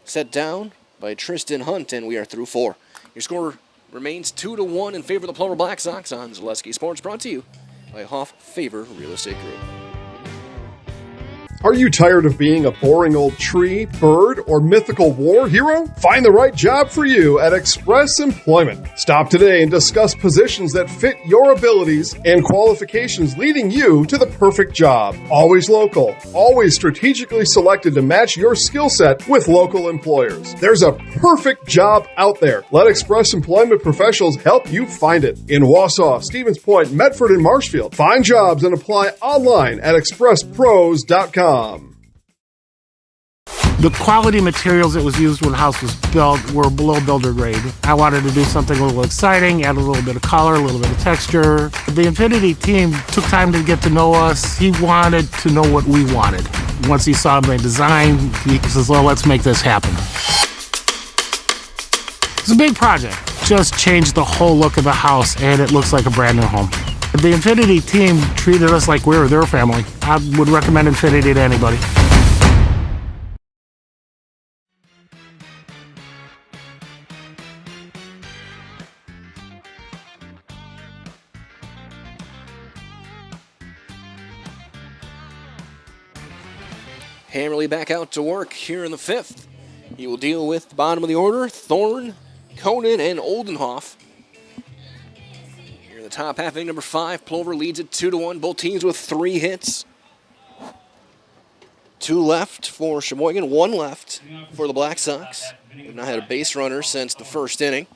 set down by Tristan Hunt, and we are through 4. Your score remains 2-1 in favor of the Plover Black Sox on Zaleski Sports, brought to you by Hoff Favor Real Estate Group. Are you tired of being a boring old tree, bird, or mythical war hero? Find the right job for you at Express Employment. Stop today and discuss positions that fit your abilities and qualifications, leading you to the perfect job. Always local, always strategically selected to match your skill set with local employers. There's a perfect job out there. Let Express Employment professionals help you find it. In Wausau, Stevens Point, Medford, and Marshfield. Find jobs and apply online at expresspros.com. The quality materials that was used when the house was built were below builder grade. I wanted to do something a little exciting, add a little bit of color, a little bit of texture. The Infinity team took time to get to know us. He wanted to know what we wanted. Once he saw my design, he says, well, let's make this happen. It's a big project. Just changed the whole look of the house, and it looks like a brand new home. The Infinity team treated us like we were their family. I would recommend Infinity to anybody. Hammerly back out to work here in the 5th. He will deal with the bottom of the order, Thorne, Conan, and Oldenhoff. Here in the top half, inning number 5, Plover leads it 2-1. Both teams with 3 hits. 2 left for Sheboygan, 1 left for the Black Sox. They've not had a base runner since the 1st inning.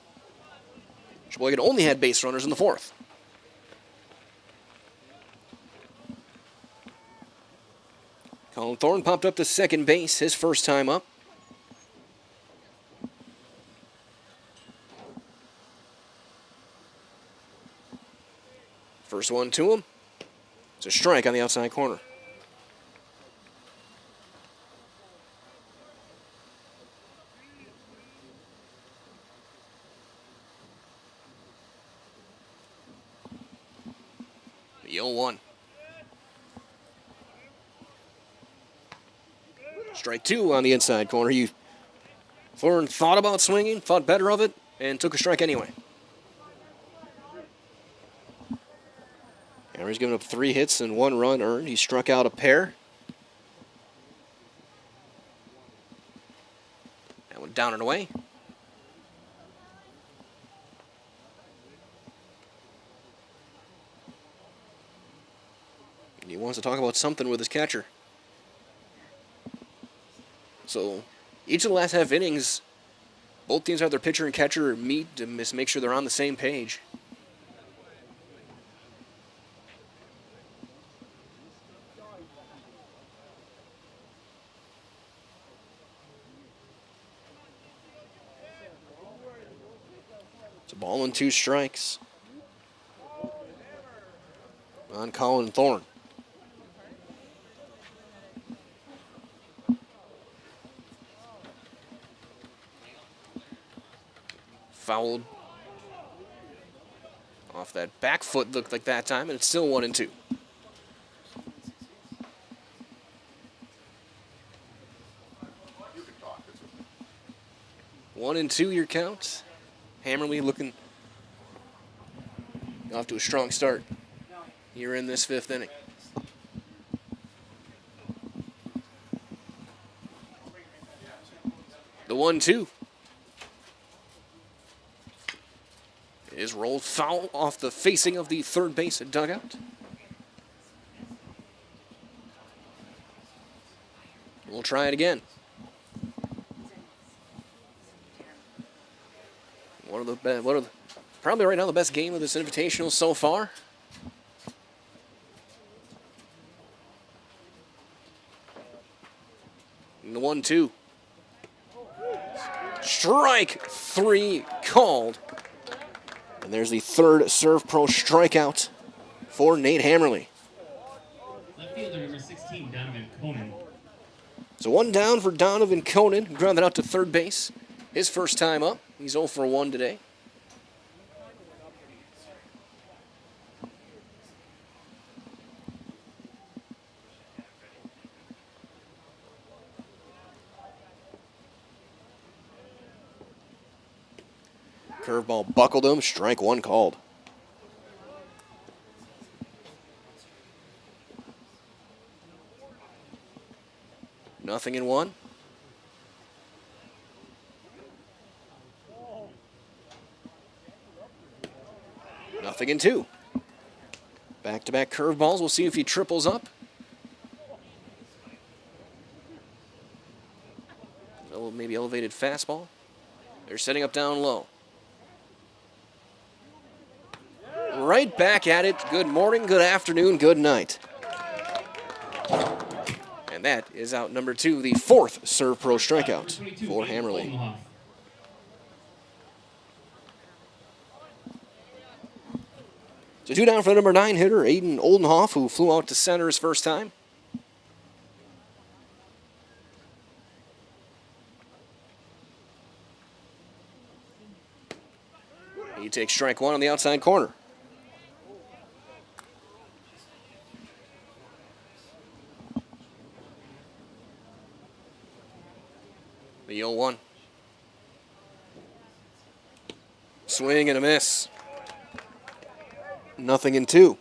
Sheboygan only had base runners in the 4th. Colin Thorne popped up to second base, his first time up. First one to him. It's a strike on the outside corner. The 0-1. Strike 2 on the inside corner. Thorne thought about swinging, thought better of it, and took a strike anyway. Hammer's given up 3 hits and 1 run earned. He struck out a pair. That one down and away. He wants to talk about something with his catcher. So each of the last half innings, both teams have their pitcher and catcher meet to make sure they're on the same page. It's a ball and 2 strikes on Colin Thorne. Fouled off that back foot, looked like that time, and it's still 1-2. One and 2 your count. Hammerly looking off to a strong start here in this 5th inning. The 1-2 is rolled foul off the facing of the third base dugout. We'll try it again. One of the probably right now the best game of this invitational so far. And the 1-2. Strike 3 called. And there's the 3rd Serve Pro strikeout for Nate Hammerly. Left fielder number 16, Donovan Conan. So 1 down for Donovan Conan, who grounded out to third base. His first time up. He's 0 for 1 today. Curveball buckled him. Strike one called. Nothing in one. Nothing in two. Back-to-back curveballs. We'll see if he triples up. Maybe elevated fastball. They're setting up down low. Right back at it. Good morning, good afternoon, good night. And that is out number two, the fourth Serve Pro strikeout for Hammerly. So two down for the number 9 hitter, Aiden Oldenhoff, who flew out to center his first time. He takes strike one on the outside corner. The 0-1. Swing and a miss. Nothing in two.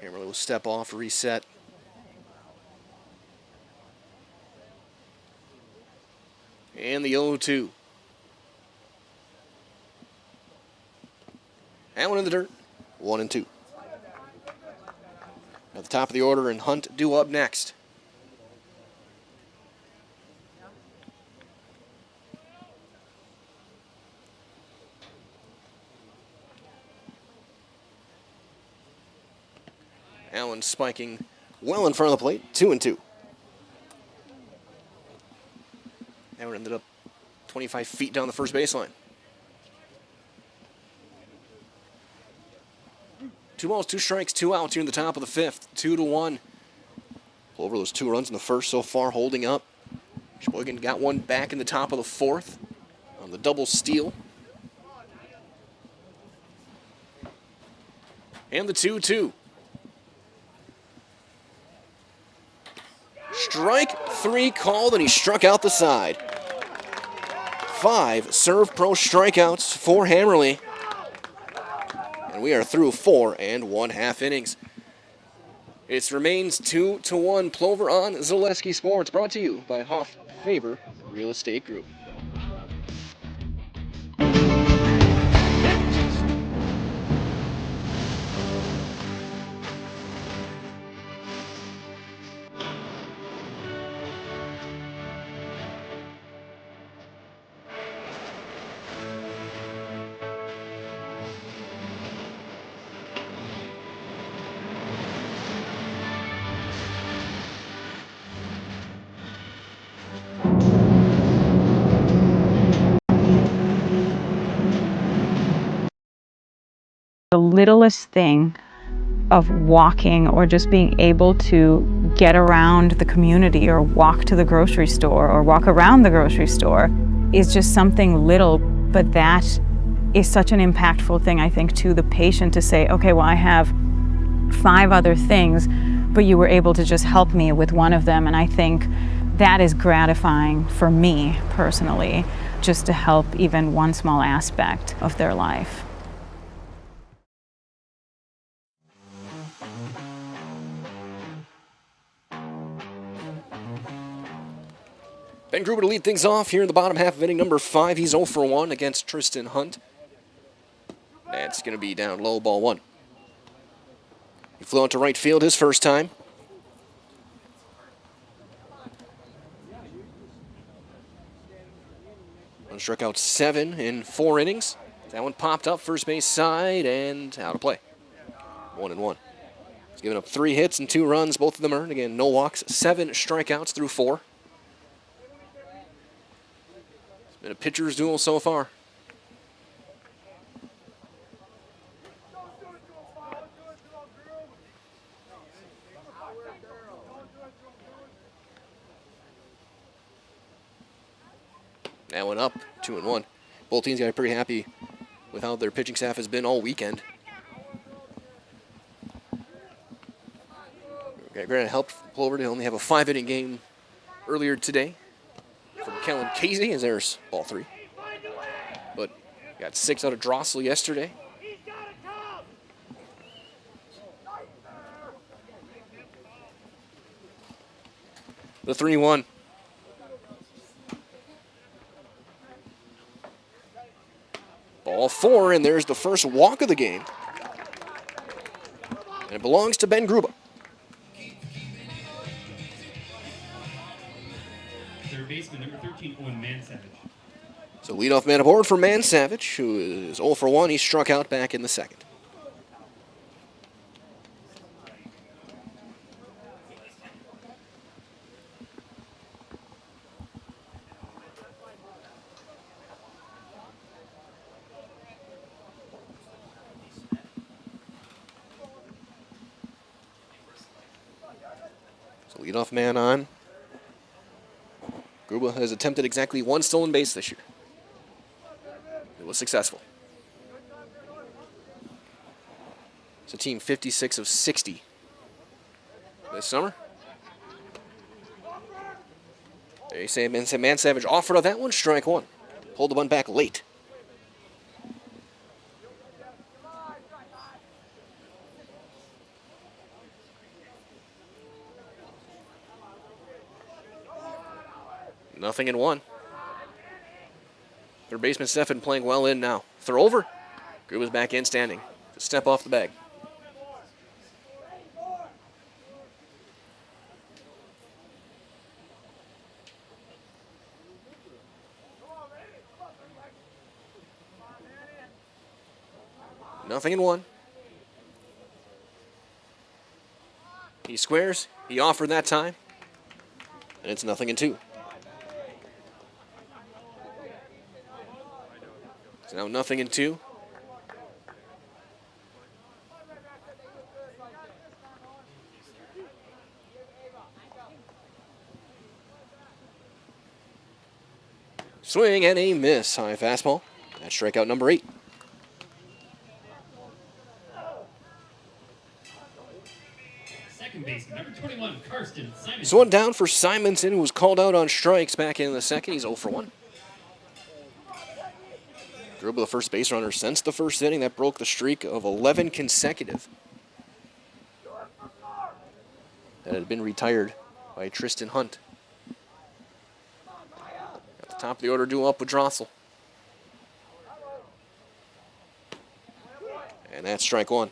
Hammerly will step off, reset. And the 0-2. That one in the dirt. 1-2. At the top of the order, and Hunt due up next. Allen spiking well in front of the plate. 2-2. That one ended up 25 feet down the first baseline. 2 balls, 2 strikes, 2 outs here in the top of the fifth. 2-1. Plover, those 2 runs in the first so far, holding up. Sheboygan got one back in the top of the fourth on the double steal. And the 2-2. Strike 3 called, and he struck out the side. 5 Serve Pro strikeouts for Hammerly. And we are through 4 1/2 innings. It remains 2-1 Plover on Zaleski Sports, brought to you by Hoff Faber Real Estate Group. The littlest thing of walking or just being able to get around the community or walk to the grocery store or walk around the grocery store is just something little, but that is such an impactful thing, I think, to the patient to say, okay, well, I have 5 other things, but you were able to just help me with one of them. And I think that is gratifying for me personally, just to help even one small aspect of their life. Ben Gruber to lead things off here in the bottom half of inning number 5. He's 0 for 1 against Tristan Hunt. That's going to be down low, ball 1. He flew out to right field his first time. One struck out 7 in 4 innings. That one popped up first base side and out of play. 1-1. He's given up 3 hits and 2 runs, both of them earned. Again, no walks, 7 strikeouts through 4. It's been a pitcher's duel so far. That one up, 2-1. Both teams got pretty happy with how their pitching staff has been all weekend. We've Granted, helped Plover to only have a 5-inning game earlier today from Kellen Casey, as there's ball 3. But got 6 out of Drossel yesterday. The 3-1. Ball 4, and there's the first walk of the game. And it belongs to Ben Gruba. Third baseman, number 13, Owen Mansavage. So leadoff man aboard for Mansavage, who is 0 for 1. He struck out back in the second. So leadoff man on. Gruba has attempted exactly 1 stolen base this year. It was successful. It's a team 56 of 60 this summer. They say Mansavage offered on that one, strike 1. Pulled the one back late. Nothing in 1. Third baseman Stefan playing well in now. Throw over. Gruba's back in standing. Just step off the bag. Nothing in 1. He squares. He offered that time. And it's nothing in 2. So now nothing in 2. Swing and a miss. High fastball. That's strikeout number 8. Second baseman, number 21, Karsten Simonson. So one down for Simonson, who was called out on strikes back in the second. He's 0 for 1. Gruba, the first base runner since the first inning. That broke the streak of 11 consecutive that had been retired by Tristan Hunt. At the top of the order, due up with Drossel. And that's strike 1.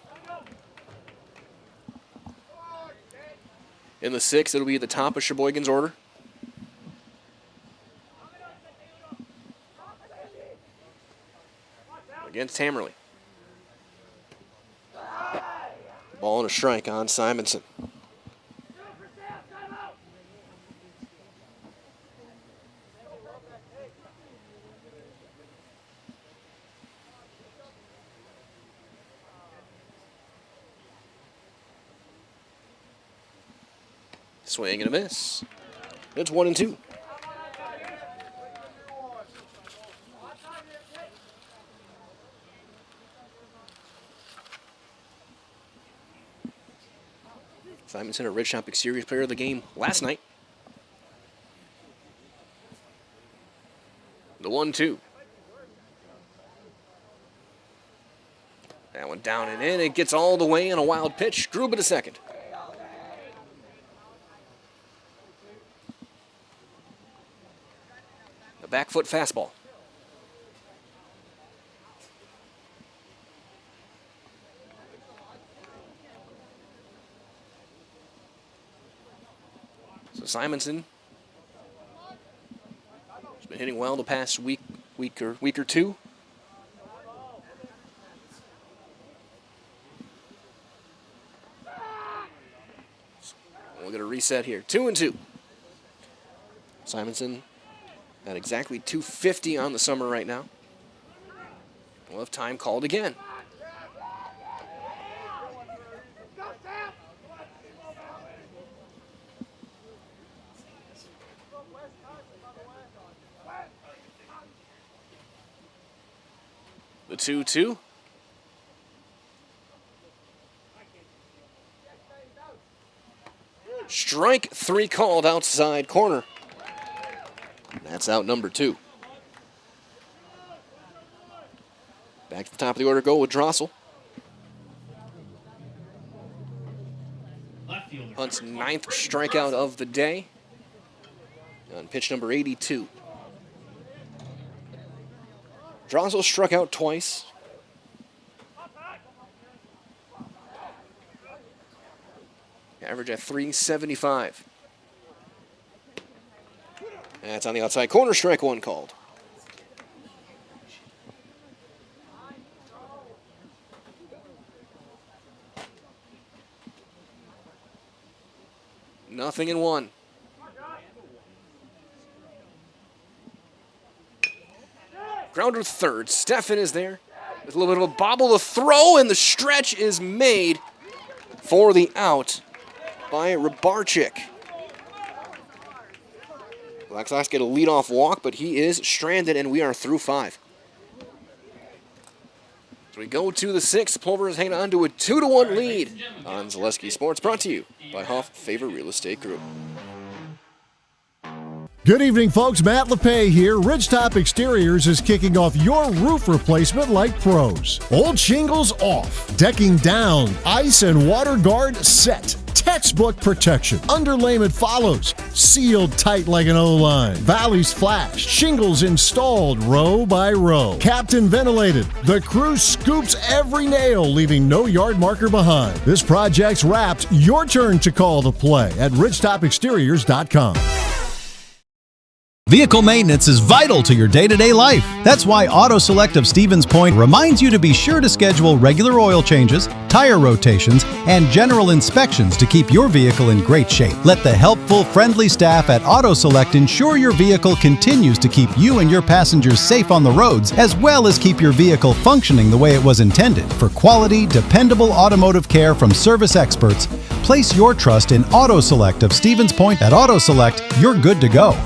In the 6th, it'll be at the top of Sheboygan's order. Against Hammerly. Ball and a strike on Simonson. Swing and a miss. It's 1 and 2. Simonson, a Red Shopping Series player of the game last night. The 1-2. That one down and in. It gets all the way in a wild pitch. Gruba to second. A back foot fastball. So Simonson has been hitting well the past week or two. We're going to reset here. 2 and 2. Simonson at exactly 250 on the summer right now. We'll have time called again. The 2-2. Strike 3 called outside corner. That's out number 2. Back to the top of the order go with Drossel. Hunt's 9th strikeout of the day on pitch number 82. Drossel struck out twice. Average at 375. That's on the outside corner, strike 1 called. Nothing in 1. Grounder third. Stefan is there. With a little bit of a bobble to throw, and the stretch is made for the out by Rybarczyk. Black Sox get a leadoff walk, but he is stranded, and we are through 5. So we go to the 6th. Plover is hanging on to a 2-1 lead on Zaleski Sports, brought to you by Hoff Favor Real Estate Group. Good evening, folks. Matt LePay here. Ridgetop Exteriors is kicking off your roof replacement like pros. Old shingles off, decking down, ice and water guard set. Textbook protection. Underlayment follows. Sealed tight like an O-line. Valleys flashed. Shingles installed row by row. Captain ventilated. The crew scoops every nail, leaving no yard marker behind. This project's wrapped. Your turn to call the play at ridgetopexteriors.com. Vehicle maintenance is vital to your day-to-day life. That's why Auto Select of Stevens Point reminds you to be sure to schedule regular oil changes, tire rotations, and general inspections to keep your vehicle in great shape. Let the helpful, friendly staff at Auto Select ensure your vehicle continues to keep you and your passengers safe on the roads, as well as keep your vehicle functioning the way it was intended. For quality, dependable automotive care from service experts, place your trust in Auto Select of Stevens Point. At Auto Select, you're good to go.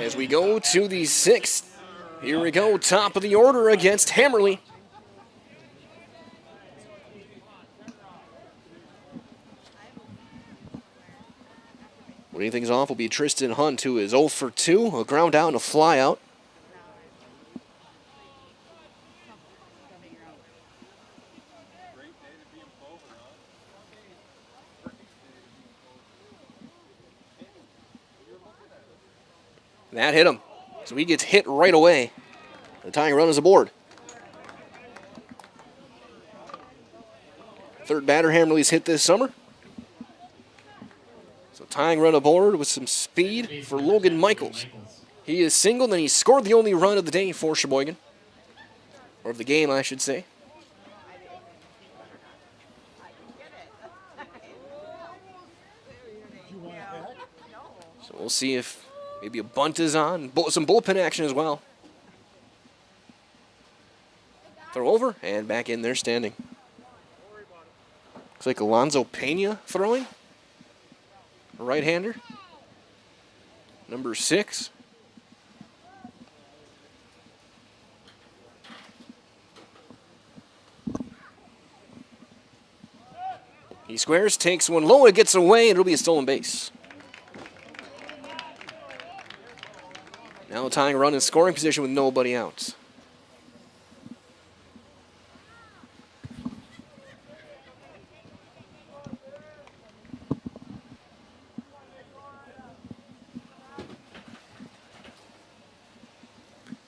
As we go to the 6th, here we go, top of the order against Hammerly. Leading things off will be Tristan Hunt, who is 0 for 2, a ground out and a fly out. That hit him, so he gets hit right away. The tying run is aboard. Third batter Hammerly's hit this summer. So tying run aboard with some speed for Logan Michaels. He is single, and he scored the only run of the day for Sheboygan. Or of the game, I should say. So we'll see if maybe a bunt is on. Some bullpen action as well. Throw over and back in there standing. Looks like Alonzo Pena throwing. A right-hander. Number 6. He squares, takes one low, it gets away, and it'll be a stolen base. Now tying a run in scoring position with nobody out.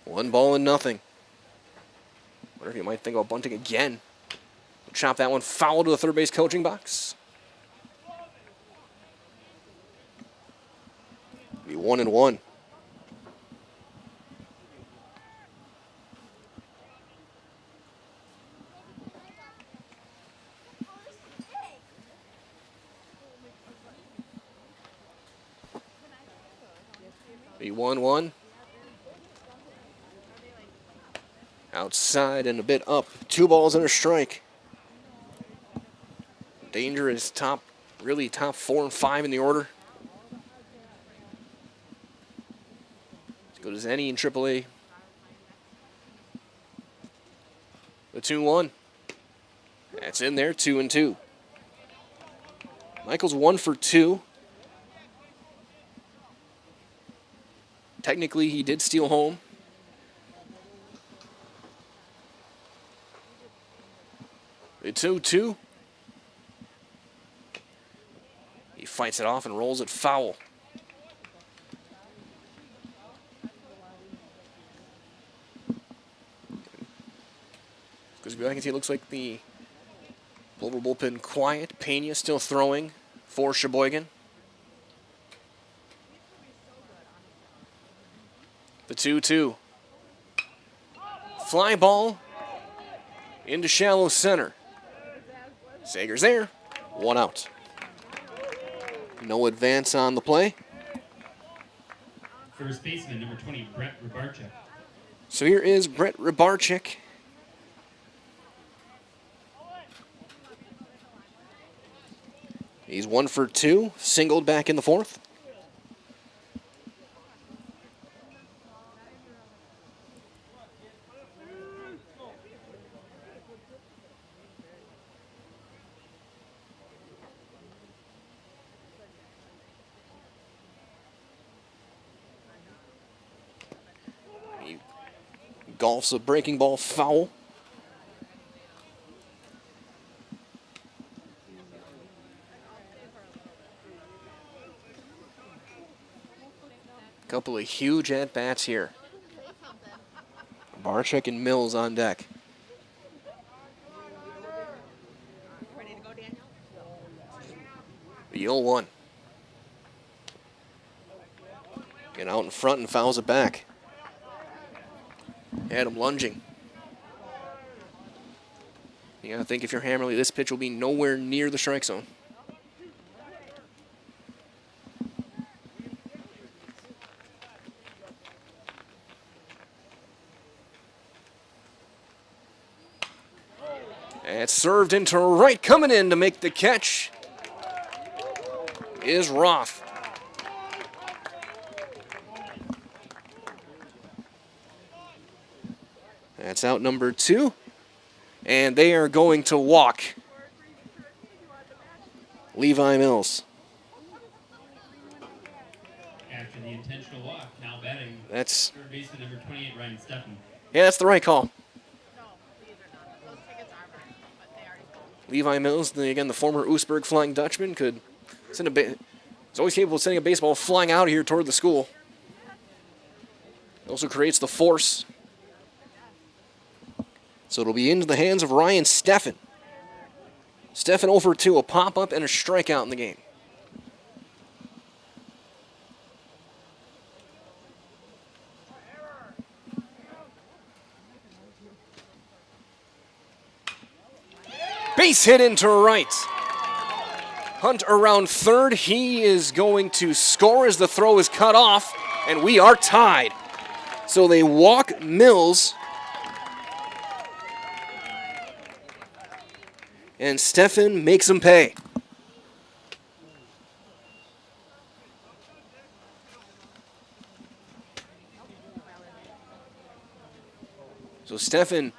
One ball and nothing. Wonder if you might think about bunting again. Chop that one foul to the third base coaching box. Be 1-1. Be 1-1. Outside and a bit up. 2 balls and a strike. Danger is really top 4 and 5 in the order. As good as any in AAA. The 2-1. That's in there, 2-2. Michael's 1 for 2. Technically, he did steal home. The 2-2. He fights it off and rolls it foul. Goes back and see, it looks like the Plover bullpen quiet. Pena still throwing for Sheboygan. The 2-2. Fly ball into shallow center. Sager's there. 1 out. No advance on the play. First baseman, number 20, Brett Rybarczyk. So here is Brett Rybarczyk. He's 1 for 2, singled back in the 4th. He golfs a breaking ball foul. Couple of huge at-bats here. Barczyk and Mills on deck. The 0-1. Get out in front and fouls it back. Had him lunging. You gotta think if you're Hammerly, this pitch will be nowhere near the strike zone. It's served into right, coming in to make the catch is Roth. That's out number 2. And they are going to walk Levi Mills. After the intentional walk, now batting. That's third baseman, number 28, Ryan Steffen. Yeah, that's the right call. Levi Mills, again, the former Oostburg Flying Dutchman, could send is always capable of sending a baseball flying out of here toward the school. Also creates the force. So it'll be into the hands of Ryan Steffen. Steffen 0 for 2, a pop-up and a strikeout in the game. Base hit into right. Hunt around third. He is going to score as the throw is cut off, and we are tied. So they walk Mills. And Steffen makes him pay. So Steffen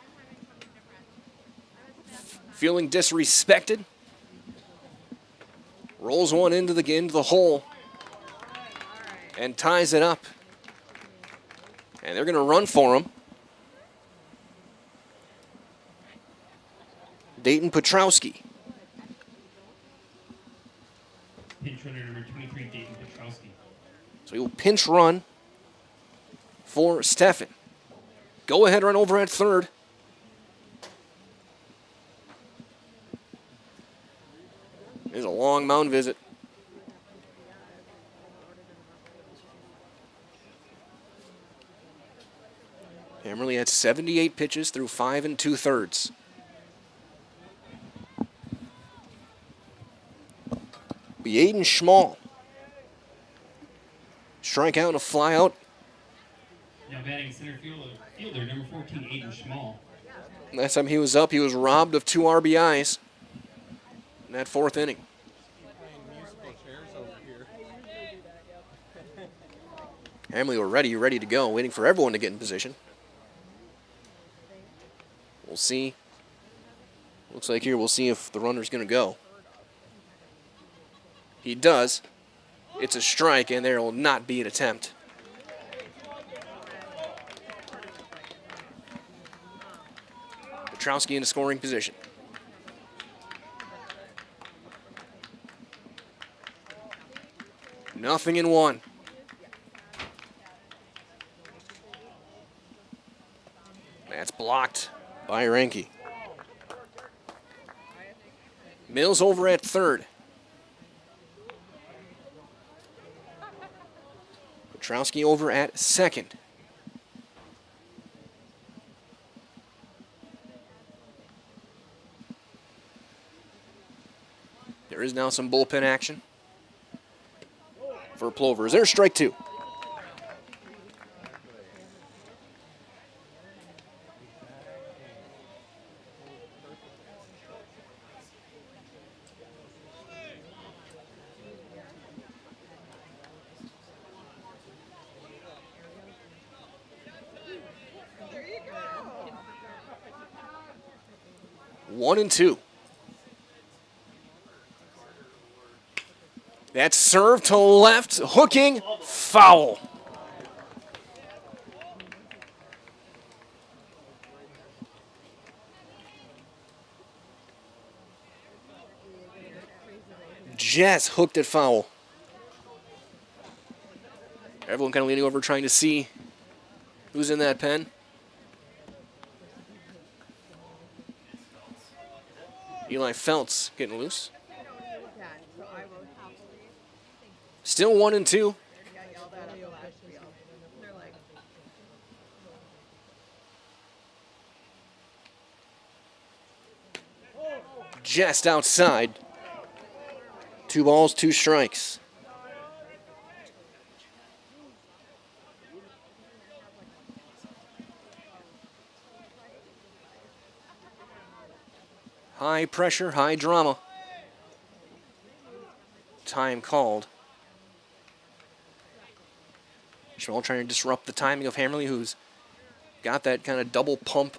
feeling disrespected. Rolls one into the hole and ties it up. And they're going to run for him. Dayton Petrowski. Pinch runner number 23, Dayton Petrowski. So he will pinch run for Steffen. Go ahead run over at third. There's a long mound visit. Hammerly had 78 pitches through 5 2/3. Be Aiden Schmall. Strikeout and a flyout. Now batting center fielder number 14, Aiden Schmall. Last time he was up, he was robbed of 2 RBIs. in that fourth inning. Hamley were ready to go, waiting for everyone to get in position. We'll see. Looks like here we'll see if the runner's going to go. He does. It's a strike, and there will not be an attempt. Petrowski in a scoring position. Nothing in one. That's blocked by Ranke. Mills over at third. Petrowski over at second. There is now some bullpen action for Plover. There's strike two. One and two. That's served to left, hooking, foul. Just hooked it foul. Everyone kind of leaning over trying to see who's in that pen. Eli Feltz getting loose. Still 1 and 2. Just outside. 2 balls, 2 strikes. High pressure, high drama. Time called. Schmel trying to disrupt the timing of Hammerly, who's got that kind of double pump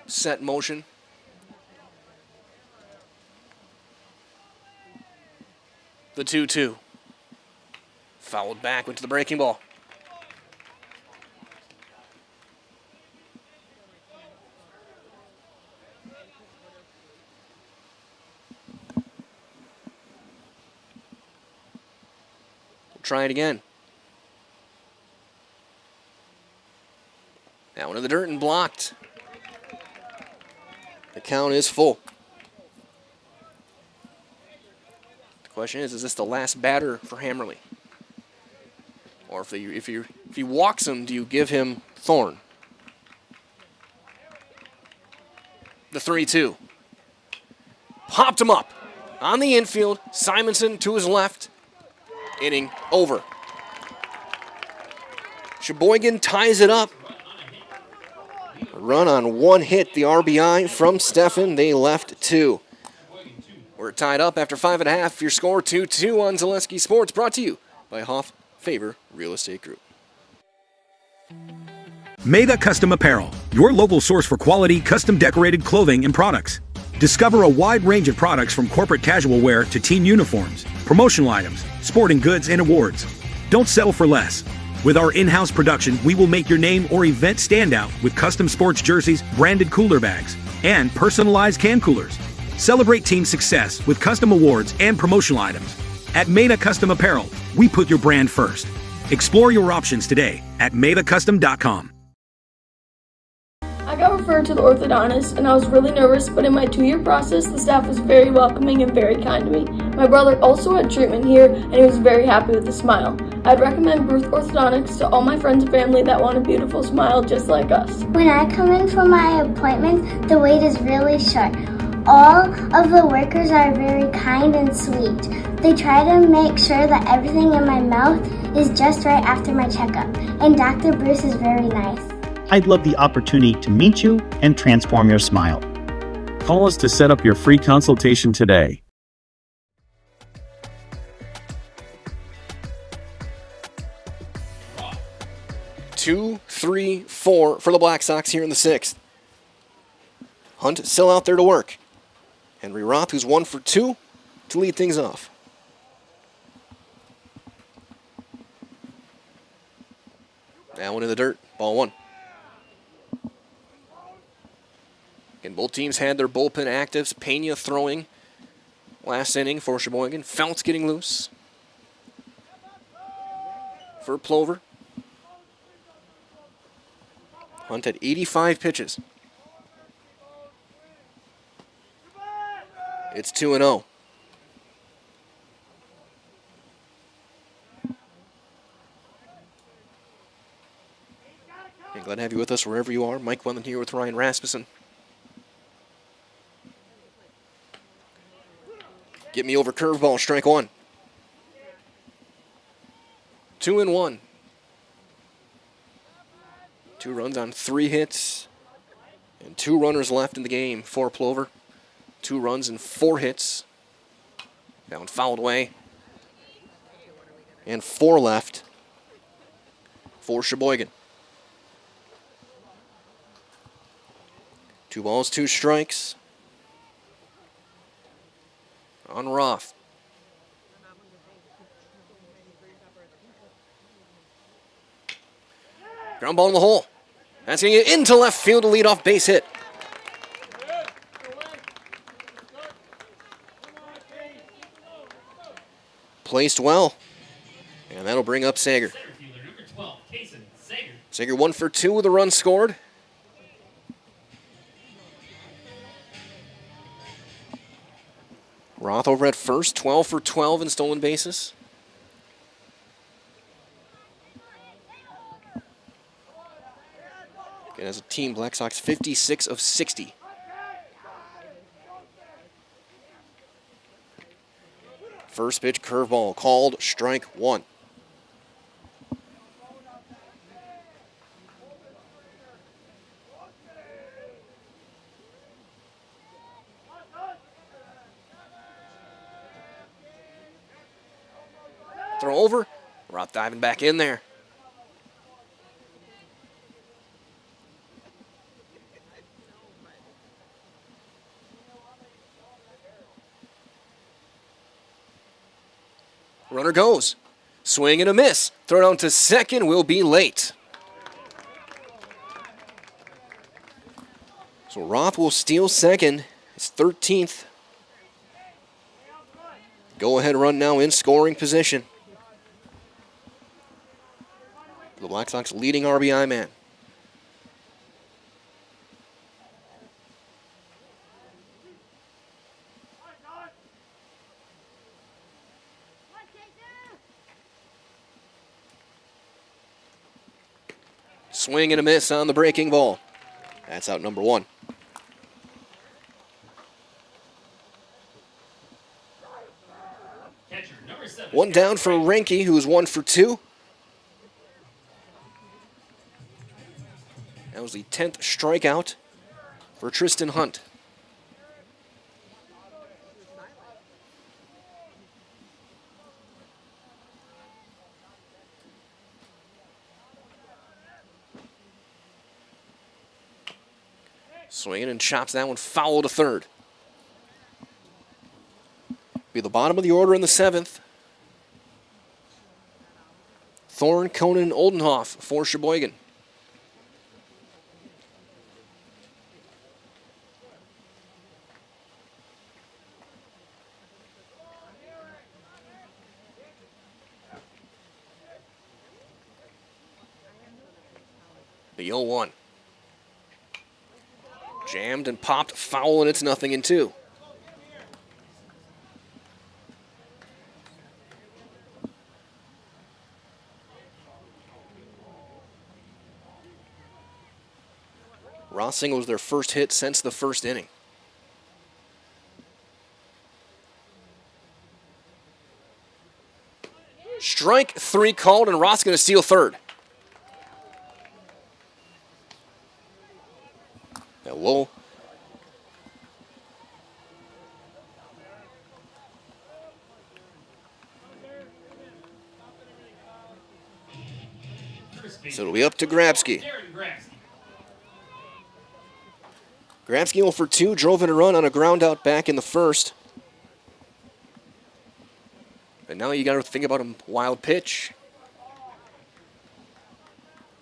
set motion. The 2-2. Fouled back, went to the breaking ball. We'll try it again. Now into the dirt and blocked. The count is full. The question is this the last batter for Hammerly? Or if he walks him, do you give him Thorne? The 3-2. Popped him up on the infield. Simonson to his left. Inning over. Sheboygan ties it up. A run on 1 hit, the RBI from Steffen. They left 2. We're tied up after 5.5. Your score 2-2 on Zaleski Sports, brought to you by Hoff Favor Real Estate Group. Mega Custom Apparel, your local source for quality, custom decorated clothing and products. Discover a wide range of products from corporate casual wear to team uniforms, promotional items, sporting goods, and awards. Don't settle for less. With our in-house production, we will make your name or event stand out with custom sports jerseys, branded cooler bags, and personalized can coolers. Celebrate team success with custom awards and promotional items. At Meta Custom Apparel, we put your brand first. Explore your options today at metacustom.com. I got referred to the orthodontist and I was really nervous, but in my 2-year process, the staff was very welcoming and very kind to me. My brother also had treatment here and he was very happy with the smile. I'd recommend Bruce Orthodontics to all my friends and family that want a beautiful smile just like us. When I come in for my appointment, the wait is really short. All of the workers are very kind and sweet. They try to make sure that everything in my mouth is just right after my checkup, and Dr. Bruce is very nice. I'd love the opportunity to meet you and transform your smile. Call us to set up your free consultation today. 2, 3, 4 for the Black Sox here in the 6th. Hunt still out there to work. Henry Roth, who's 1 for 2 to lead things off. That one in the dirt, ball 1. And both teams had their bullpen actives. Pena throwing last inning for Sheboygan. Feltz getting loose for Plover. Hunt had 85 pitches. It's 2-0. Hey, glad to have you with us wherever you are. Mike Wellen here with Ryan Rasmussen. Get me over curveball, strike 1. 2-1. 2 runs on 3 hits. And 2 runners left in the game for Plover. 2 runs and 4 hits. Down fouled away. And 4 left for Sheboygan. 2 balls, 2 strikes. On Roth. Ground ball in the hole. That's going to get into left field to lead off base hit. Placed well. And that'll bring up Sager. Sager 1 for 2 with a run scored. Roth over at first, 12 for 12 in stolen bases. And as a team, Black Sox 56 of 60. First pitch curveball called, strike 1. Throw over, Roth diving back in there. Runner goes. Swing and a miss. Throw down to second will be late. So Roth will steal second. His 13th. Go-ahead run now in scoring position. The Black Sox leading RBI man. Swing and a miss on the breaking ball. That's out number 1. One down for Renke, who is 1 for 2. That was the 10th strikeout for Tristan Hunt. Swinging and chops that one foul to third. Be the bottom of the order in the 7th. Thorne, Conan, and Oldenhoff for Sheboygan. The 0-1. Jammed and popped foul, and it's 0-2. Rossing was their first hit since the first inning. Strike 3 called, and Ross going to steal third. Whoa. So it'll be up to Grabsky. Grabsky 0 for 2, drove in a run on a ground out back in the first. And now you got to think about a wild pitch.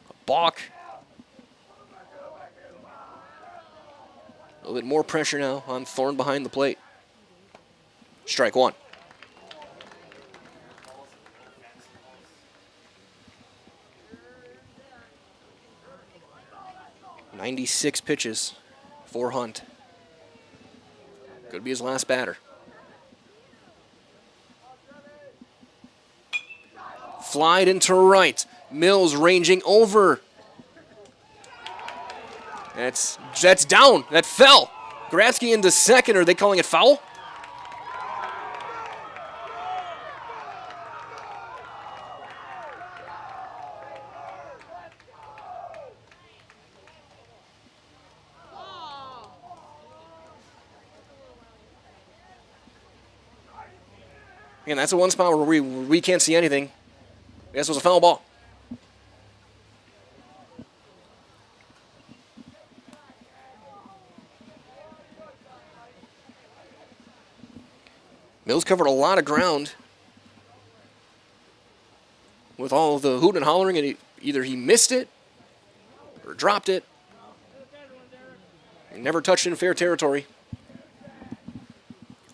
A balk. A little bit more pressure now on Thorne behind the plate. Strike one. .96 pitches for Hunt. Could be his last batter. Flied into right. Mills ranging over. That's down. That fell. Grabsky into second. Are they calling it foul? Again, that's the one spot where we can't see anything. I guess it was a foul ball. Mills covered a lot of ground with all the hooting and hollering, and either he missed it or dropped it. He never touched it in fair territory.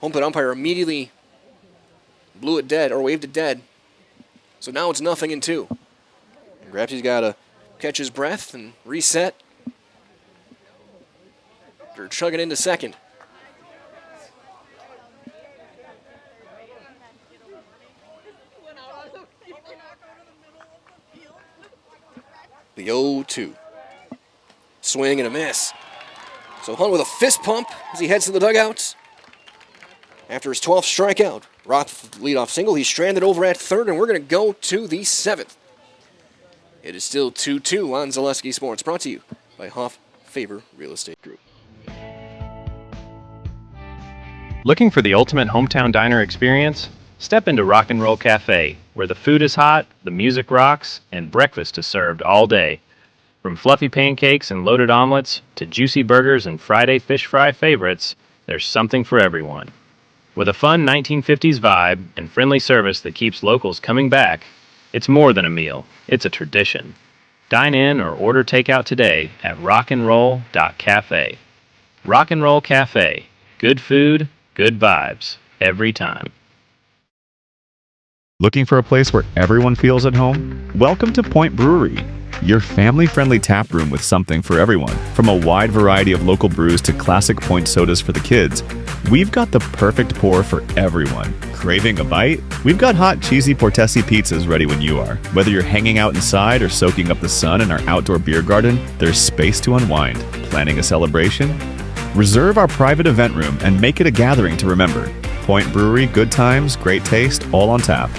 Home plate umpire immediately blew it dead or waved it dead. So now it's 0-2. Grabsky's got to catch his breath and reset. They're chugging into second. The 0-2. Swing and a miss. So Hunt with a fist pump as he heads to the dugouts. After his 12th strikeout, Roth leadoff single. He's stranded over at third, and we're going to go to the 7th. It is still 2-2 on Zaleski Sports, brought to you by Hoff Favor Real Estate Group. Looking for the ultimate hometown diner experience? Step into Rock and Roll Cafe, where the food is hot, the music rocks, and breakfast is served all day. From fluffy pancakes and loaded omelets to juicy burgers and Friday fish fry favorites, there's something for everyone. With a fun 1950s vibe and friendly service that keeps locals coming back, it's more than a meal, it's a tradition. Dine in or order takeout today at rockandroll.cafe. Rock and Roll Cafe. Good food, good vibes, every time. Looking for a place where everyone feels at home? Welcome to Point Brewery, your family-friendly tap room with something for everyone. From a wide variety of local brews to classic Point sodas for the kids, we've got the perfect pour for everyone. Craving a bite? We've got hot, cheesy Portesi pizzas ready when you are. Whether you're hanging out inside or soaking up the sun in our outdoor beer garden, there's space to unwind. Planning a celebration? Reserve our private event room and make it a gathering to remember. Point Brewery, good times, great taste, all on tap.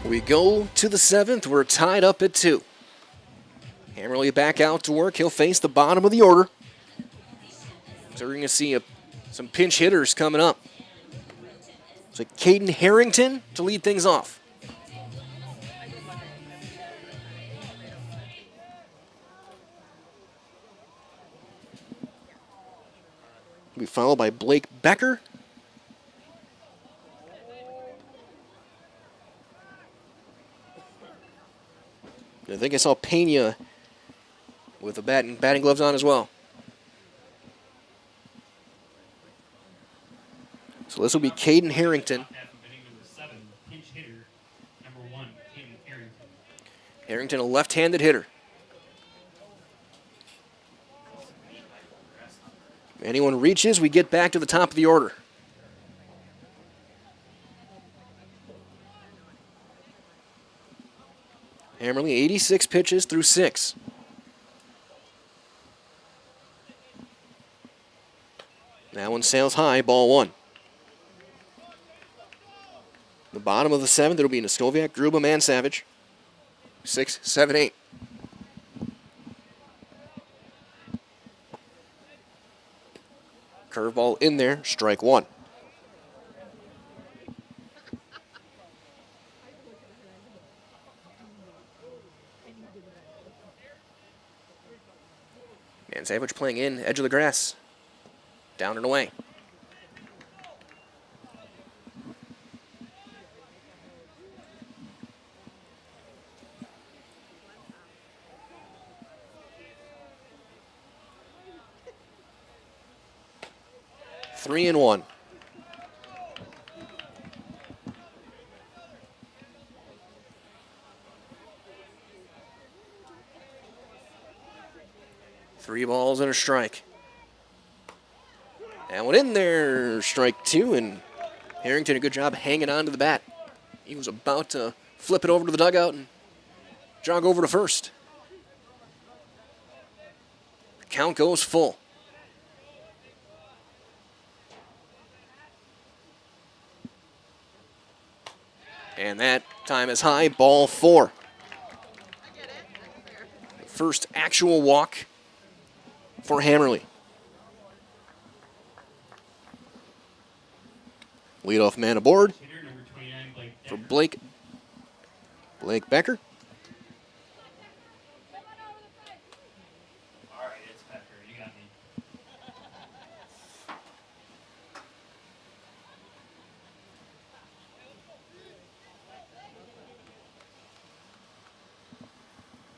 We go to the 7th. We're tied up at 2. Hammerly back out to work. He'll face the bottom of the order. So we're going to see some pinch hitters coming up. So Caden Harrington to lead things off. He'll be followed by Blake Becker. I think I saw Pena with the batting gloves on as well. So this will be Caden Harrington. Harrington, a left-handed hitter. If anyone reaches, we get back to the top of the order. Hammerly, 86 pitches through 6. That one sails high, ball 1. The bottom of the 7th, it'll be Noskoviak, Grubam, and Savage. 6, 7, 8. Curveball in there, strike one. Man Savage playing in, edge of the grass. Down and away. Three and one. Three balls and a strike. And one in there, strike two, and Harrington, a good job hanging on to the bat. He was about to flip it over to the dugout and jog over to first. The count goes full. And that time is high, ball four. The first actual walk for Hammerly. Leadoff man aboard for Blake Becker. All right, it's Becker. You got me.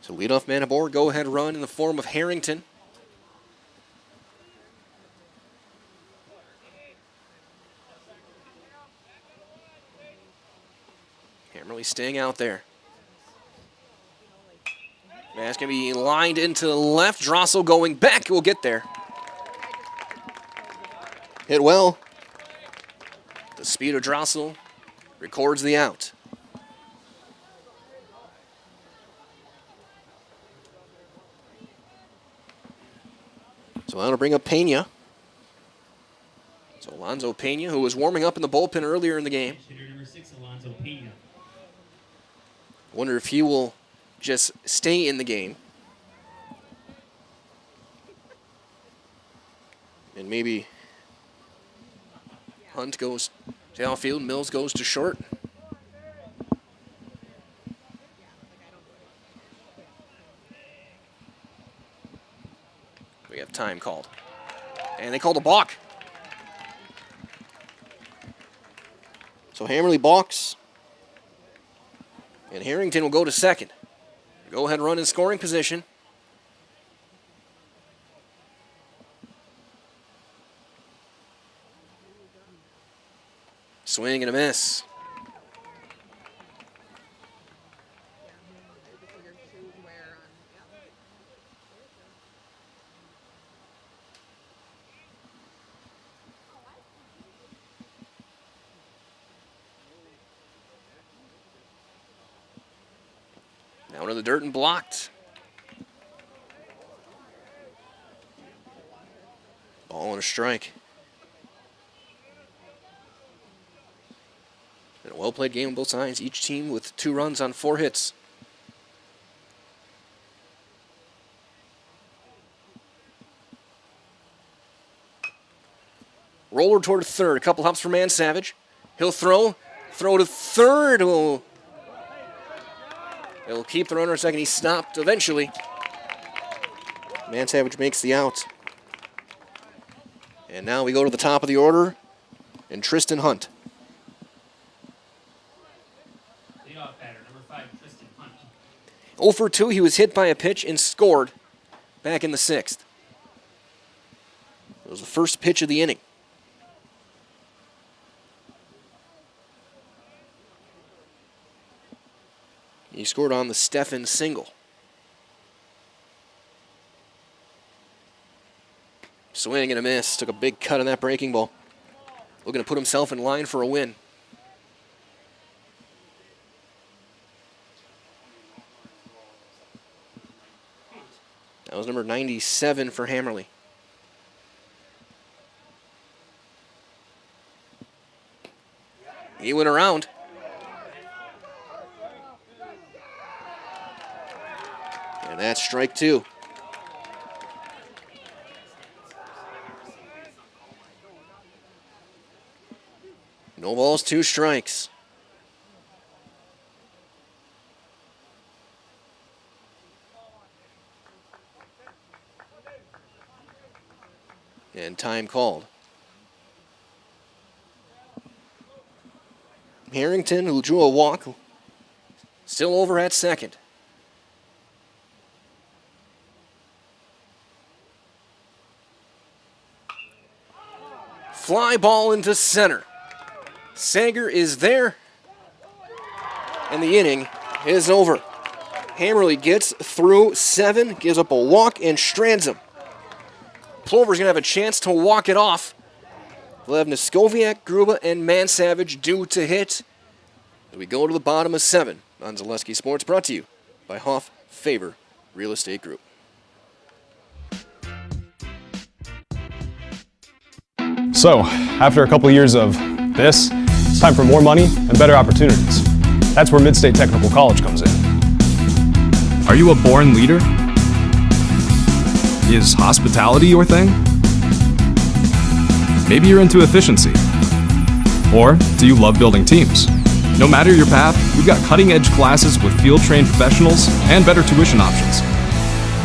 So leadoff man aboard, go ahead run in the form of Harrington. Hammerly staying out there. That's going to be lined into the left. Drossel going back. We'll get there. Hit well. The speed of Drossel records the out. So that'll bring up Pena. So Alonzo Pena, who was warming up in the bullpen earlier in the game. Hitter number 6, Alonzo Pena. Wonder if he will just stay in the game. And maybe Hunt goes to outfield, Mills goes to short. We have time called. And they called a balk. So Hammerly balks. And Harrington will go to second. Go ahead run in scoring position. Swing and a miss. Now into the dirt and blocked. Ball and a strike. And a well-played game on both sides. Each team with 2 runs on 4 hits. Roller toward third. A couple hops for Man Savage. He'll throw to third. Oh. He'll keep the runner a second. He stopped eventually. Man Savage makes the out. And now we go to the top of the order. And Tristan Hunt. Leadoff batter, number 5, Tristan Hunt. 0 for 2, he was hit by a pitch and scored back in the 6th. It was the first pitch of the inning. He scored on the Steffen single. Swing and a miss. Took a big cut on that breaking ball. Looking to put himself in line for a win. That was number 97 for Hammerly. He went around. And that's strike 2. No balls, 2 strikes. And time called. Harrington, who drew a walk, still over at second. Fly ball into center. Sager is there, and the inning is over. Hammerly gets through 7, gives up a walk, and strands him. Plover's going to have a chance to walk it off. We'll have Neskoviak, Gruba, and Mansavage due to hit as we go to the bottom of 7 on Zaleski Sports, brought to you by Hoff Favor Real Estate Group. So, after a couple years of this, it's time for more money and better opportunities. That's where Mid-State Technical College comes in. Are you a born leader? Is hospitality your thing? Maybe you're into efficiency. Or do you love building teams? No matter your path, we've got cutting-edge classes with field-trained professionals and better tuition options.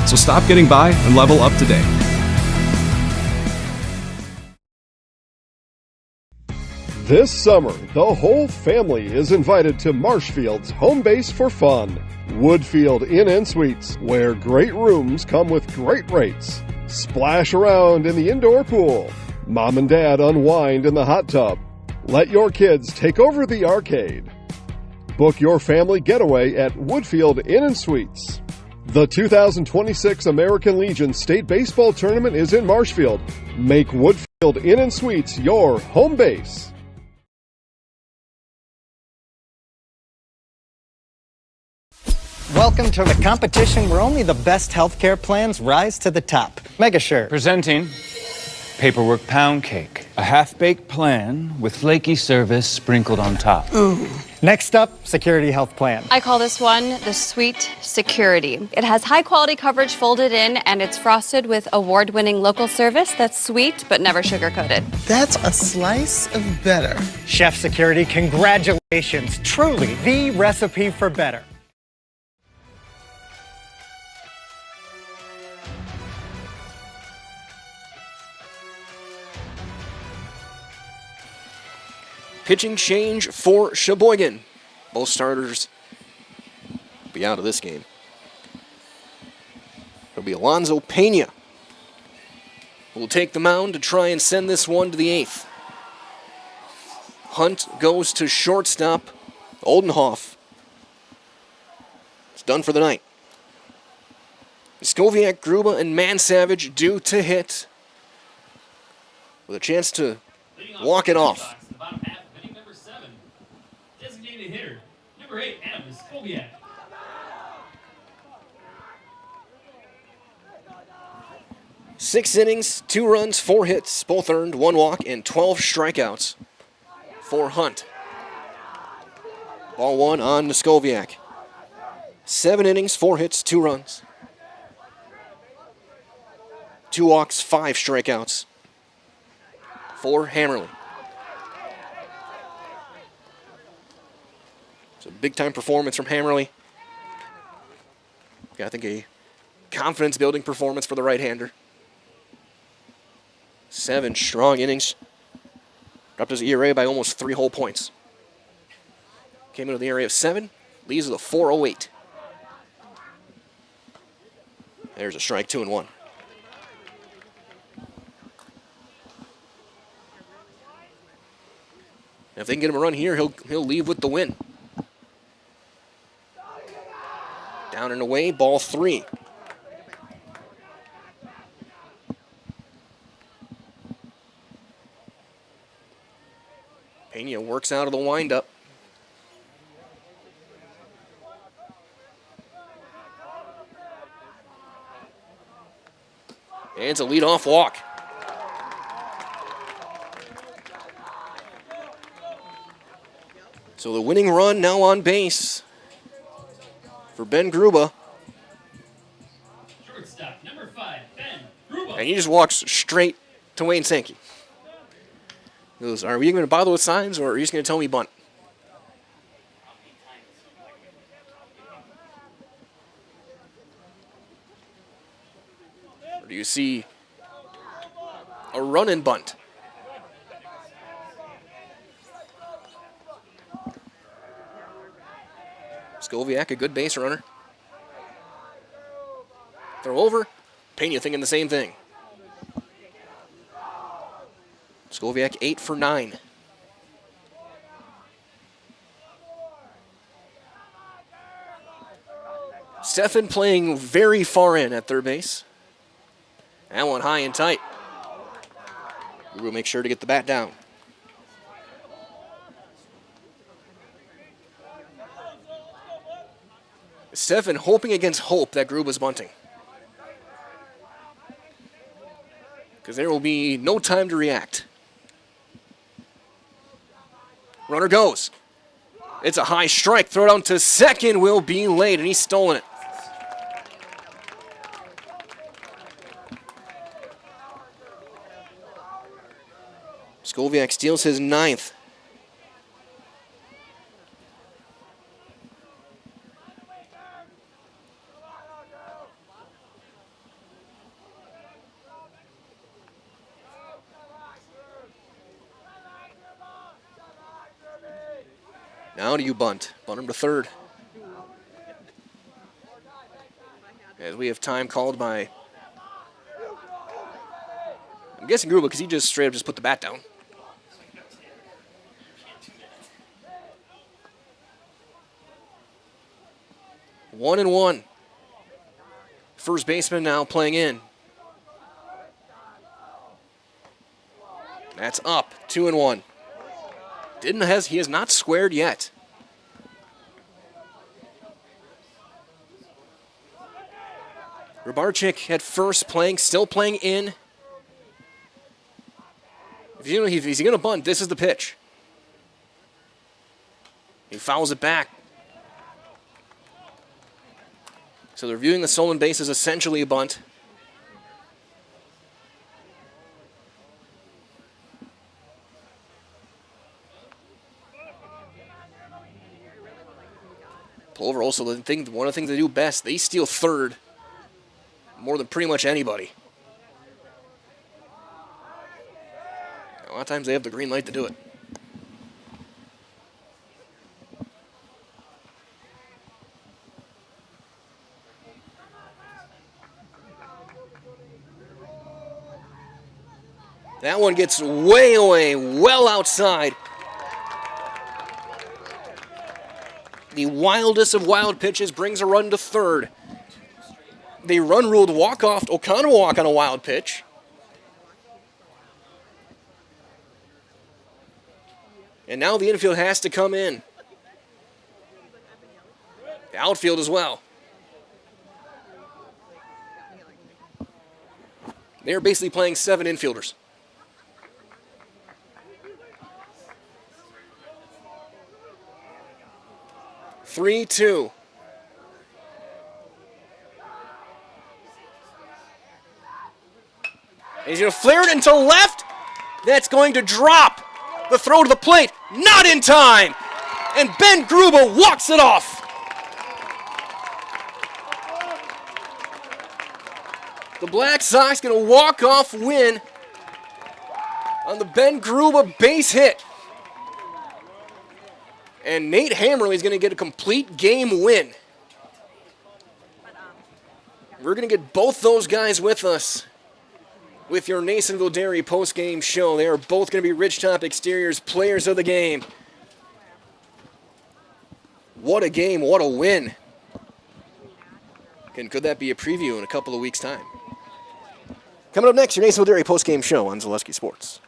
So stop getting by and level up today. This summer, the whole family is invited to Marshfield's home base for fun. Woodfield Inn & Suites, where great rooms come with great rates. Splash around in the indoor pool. Mom and Dad unwind in the hot tub. Let your kids take over the arcade. Book your family getaway at Woodfield Inn & Suites. The 2026 American Legion State Baseball Tournament is in Marshfield. Make Woodfield Inn & Suites your home base. Welcome to the competition where only the best healthcare plans rise to the top. Megasure. Presenting Paperwork Pound Cake, a half-baked plan with flaky service sprinkled on top. Ooh. Next up, Security Health Plan. I call this one the Sweet Security. It has high-quality coverage folded in, and it's frosted with award-winning local service that's sweet but never sugar-coated. That's a slice of better. Chef Security, congratulations. Truly the recipe for better. Pitching change for Sheboygan. Both starters will be out of this game. It'll be Alonzo Pena who will take the mound to try and send this one to the 8th. Hunt goes to shortstop. Oldenhoff. It's done for the night. Skoviak, Gruba, and Mansavage due to hit with a chance to walk it off. Designated hitter, number 8, Adam Skoviak. Six innings, 2 runs, 4 hits, both earned, 1 walk, and 12 strikeouts for Hunt. Ball 1 on Neskoviak. 7 innings, 4 hits, 2 runs. 2 walks, 5 strikeouts for Hammerly. It's a big-time performance from Hammerly. I think a confidence-building performance for the right-hander. 7 strong innings. Dropped his ERA by almost 3 whole points. Came into the ERA of 7. Leaves with a 4.08. There's a strike, 2-1. If they can get him a run here, he'll leave with the win. Down and away, ball 3. Pena works out of the windup. And it's a leadoff walk. So the winning run now on base for Ben Gruba. Shortstop, number 5, Ben Gruba. And he just walks straight to Wayne Sankey. Goes, are we going to bother with signs, or are you just going to tell me bunt? Or do you see a run and bunt? Skoviak, a good base runner. Throw over. Pena thinking the same thing. Skoviak 8 for 9. Stefan playing very far in at third base. That one high and tight. We'll make sure to get the bat down. Stefan hoping against hope that Gruba's bunting. Because there will be no time to react. Runner goes. It's a high strike. Throw down to second will be late, and he's stolen it. Skoviak steals his 9th. Now do you bunt? Bunt him to third. As we have time called by, I'm guessing Gruba, because he just straight up just put the bat down. One and one. First baseman now playing in. That's up. 2-1. He has not squared yet. Rybarczyk at first still playing in. If he's going to bunt, this is the pitch. He fouls it back. So they're viewing the stolen base as essentially a bunt. Plover also, one of the things they do best, they steal third more than pretty much anybody. A lot of times they have the green light to do it. That one gets way away, well outside. The wildest of wild pitches brings a run to third. The run ruled walk-off. O'Connor will walk on a wild pitch. And now the infield has to come in. The outfield as well. They're basically playing 7 infielders. Three, 2. He's going to flare it into left. That's going to drop. The throw to the plate, not in time. And Ben Gruba walks it off. The Black Sox going to walk off win on the Ben Gruba base hit. And Nate Hammerly is going to get a complete game win. We're going to get both those guys with us with your Nasonville Dairy post-game show. They are both going to be Ridgetop Exteriors players of the game. What a game, what a win. And could that be a preview in a couple of weeks' time? Coming up next, your Nasonville Dairy post-game show on Zaleski Sports.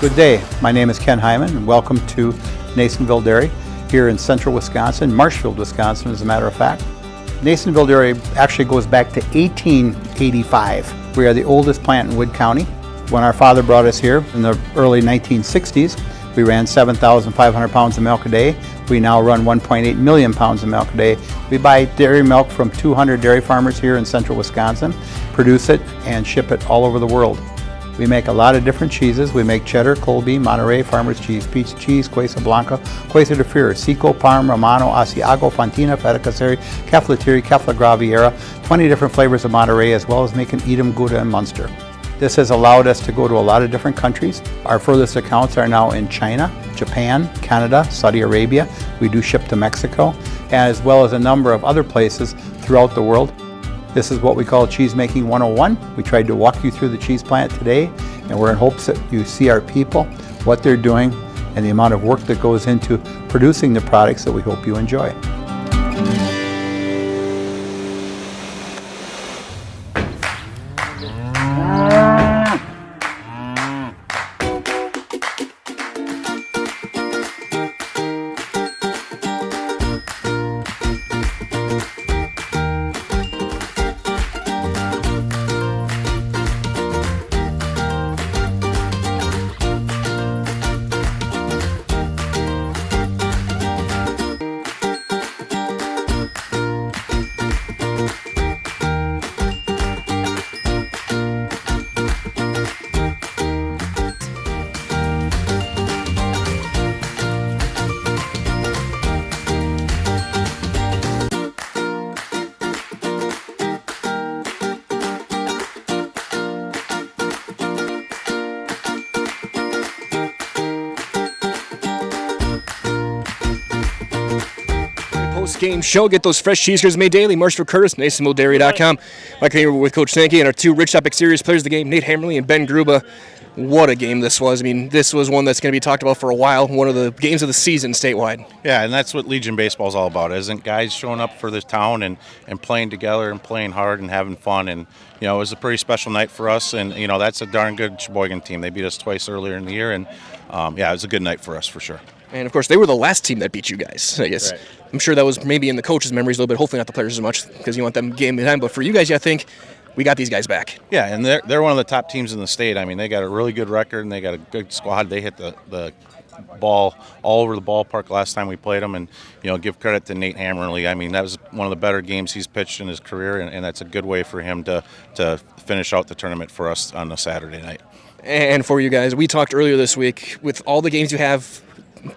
Good day. My name is Ken Hyman, and welcome to Nasonville Dairy here in central Wisconsin, Marshfield, Wisconsin, as a matter of fact. Nasonville Dairy actually goes back to 1885. We are the oldest plant in Wood County. When our father brought us here in the early 1960s, We ran 7,500 pounds of milk a day. We now run 1.8 million pounds of milk a day. We buy dairy milk from 200 dairy farmers here in central Wisconsin, produce it, and ship it all over the world. We make a lot of different cheeses. We make cheddar, Colby, Monterey, Farmer's Cheese, Peach Cheese, Quesa Blanca, Quesa de Fury, Seco, Parm, Romano, Asiago, Fontina, Feta Caseri, Cafflatiri, Caffla Graviera, 20 different flavors of Monterey, as well as making Edam, Gouda, and Munster. This has allowed us to go to a lot of different countries. Our furthest accounts are now in China, Japan, Canada, Saudi Arabia. We do ship to Mexico, as well as a number of other places throughout the world. This is what we call Cheese Making 101. We tried to walk you through the cheese plant today, and we're in hopes that you see our people, what they're doing, and the amount of work that goes into producing the products that we hope you enjoy. Game show. Get those fresh cheese curds made daily. Marshall Curtis, NasonvilleDairy.com. Like here with Coach Sankey and our two Rich Top Exteriors players of the game, Nate Hammerly and Ben Gruba. What a game this was. I mean, this was one that's going to be talked about for a while. One of the games of the season statewide. Yeah, and that's what Legion Baseball is all about, isn't guys showing up for this town and playing together and playing hard and having fun. And, you know, it was a pretty special night for us. And, you know, that's a darn good Sheboygan team. They beat us twice earlier in the year. And, yeah, it was a good night for us for sure. And, of course, they were the last team that beat you guys, I guess. Right. I'm sure that was maybe in the coaches' memories a little bit, hopefully not the players as much because you want them game time. But for you guys, I think we got these guys back. Yeah, and they're one of the top teams in the state. I mean, they got a really good record, and they got a good squad. They hit the ball all over the ballpark last time we played them. And, you know, give credit to Nate Hammerly. I mean, that was one of the better games he's pitched in his career, and that's a good way for him to finish out the tournament for us on a Saturday night. And for you guys, we talked earlier this week, with all the games you have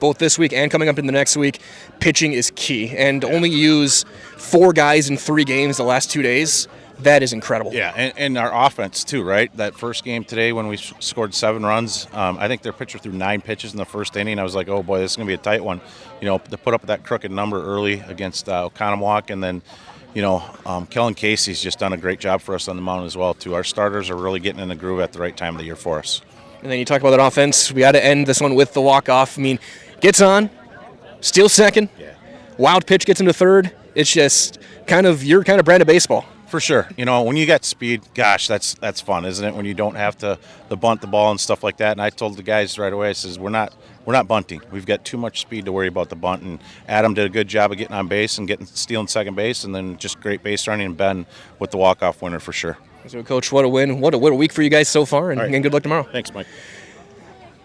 both this week and coming up in the next week, pitching is key. And to only use 4 guys in 3 games the last 2 days, that is incredible. Yeah, and our offense too, right? That first game today when we scored 7 runs, I think their pitcher threw 9 pitches in the first inning. I was like, oh boy, this is going to be a tight one. You know, to put up that crooked number early against Oconomowoc, and then, you know, Kellen Casey's just done a great job for us on the mound as well too. Our starters are really getting in the groove at the right time of the year for us. And then you talk about that offense. We got to end this one with the walk-off. I mean, gets on, steals second, wild pitch gets into third. It's just kind of your kind of brand of baseball. For sure. You know, when you got speed, gosh, that's fun, isn't it? When you don't have to bunt the ball and stuff like that. And I told the guys right away, I says, we're not bunting. We've got too much speed to worry about the bunt. And Adam did a good job of getting on base and stealing second base, and then just great base running, and Ben with the walk-off winner for sure. So, Coach, what a win. What a week for you guys so far, and, and good luck tomorrow. Thanks, Mike.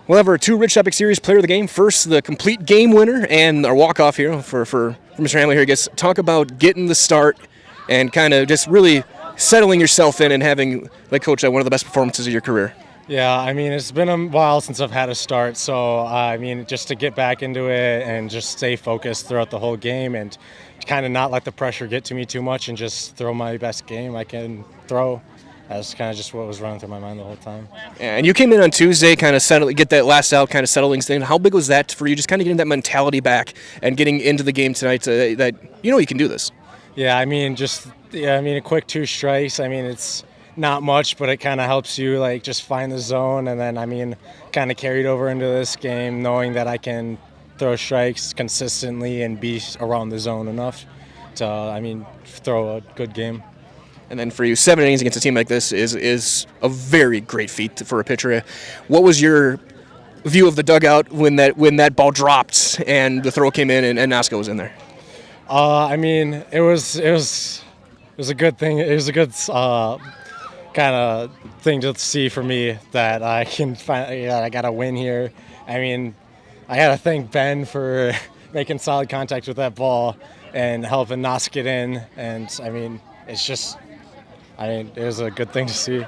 We'll have our 2 Rich Top Exteriors player of the game. First, the complete game winner, and our walk-off here for Mr. Hamley here. I guess talk about getting the start and kind of just really settling yourself in and having, like Coach said, one of the best performances of your career. Yeah, I mean, it's been a while since I've had a start, so I mean, just to get back into it and just stay focused throughout the whole game and kind of not let the pressure get to me too much and just throw my best game I can throw. That's kind of just what was running through my mind the whole time. And you came in on Tuesday, kind of get that last out, kind of settling thing. How big was that for you, just kind of getting that mentality back and getting into the game tonight that you know you can do this? Yeah, I mean, a quick 2 strikes. I mean, it's not much, but it kind of helps you, like, just find the zone. And then, I mean, kind of carried over into this game knowing that I can throw strikes consistently and be around the zone enough to, I mean, throw a good game. And then for you, 7 innings against a team like this is a very great feat for a pitcher. What was your view of the dugout when that ball dropped and the throw came in and Nasco was in there? I mean, it was a good thing. It was a good kind of thing to see for me that I can find. I got a win here. I mean, I got to thank Ben for making solid contact with that ball and helping Nas get in. And, I mean, it's just, it was a good thing to see.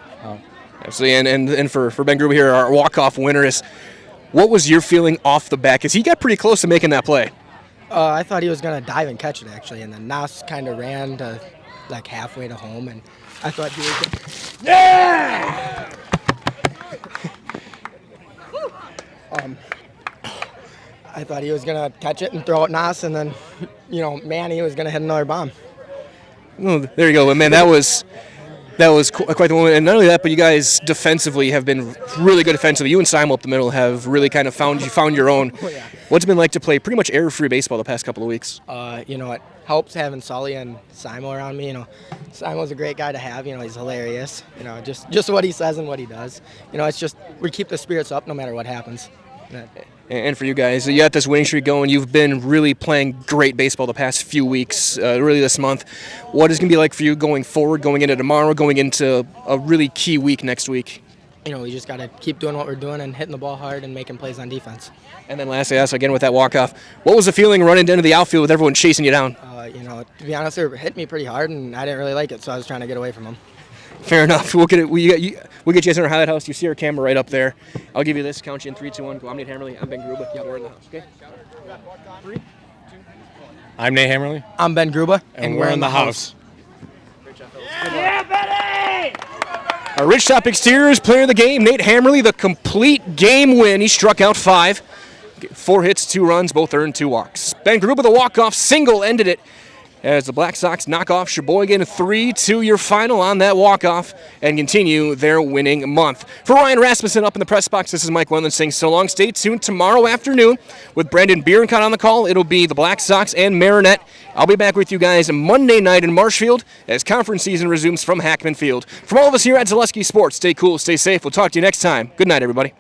Absolutely, and for Ben Gruber here, our walk-off winner, what was your feeling off the bat? Because he got pretty close to making that play. I thought he was going to dive and catch it, actually, and then Nas kind of ran to, like, halfway to home, and I thought he was going to... Yeah! I thought he was going to catch it and throw it Nas, and then, Manny was going to hit another bomb. Well, there you go, man. That was quite the moment. And not only that, but you guys defensively have been really good defensively. You and Simon up the middle have really kind of found your own. What's it been like to play pretty much error-free baseball the past couple of weeks? It helps having Sully and Simon around me. Simo's a great guy to have. He's hilarious. Just what he says and what he does. It's just we keep the spirits up no matter what happens. And for you guys, you got this winning streak going. You've been really playing great baseball the past few weeks, really this month. What is it going to be like for you going forward, going into tomorrow, going into a really key week next week? We just got to keep doing what we're doing and hitting the ball hard and making plays on defense. And then lastly, again with that walk-off, what was the feeling running into the outfield with everyone chasing you down? To be honest, they hit me pretty hard, and I didn't really like it, so I was trying to get away from them. Fair enough. We'll get you guys in our highlight house. You see our camera right up there. I'll give you this. Count you in 3, 2, 1. Go. I'm Nate Hammerly. I'm Ben Gruber. Yeah, we're in the house. Okay. 3, 2, 1. I'm Nate Hammerly. I'm Ben Gruber. And we're in the house. Yeah, Benny! Our Ridgetop Exteriors player of the game, Nate Hammerly, the complete game win. He struck out 5. 4 hits, 2 runs, both earned 2 walks. Ben Gruber, the walk-off single, ended it as the Black Sox knock off Sheboygan 3-2 your final on that walk-off and continue their winning month. For Ryan Rasmussen up in the press box, this is Mike Wendland saying so long. Stay tuned tomorrow afternoon with Brandon Bierencott on the call. It'll be the Black Sox and Marinette. I'll be back with you guys Monday night in Marshfield as conference season resumes from Hackman Field. From all of us here at Zaleski Sports, stay cool, stay safe. We'll talk to you next time. Good night, everybody.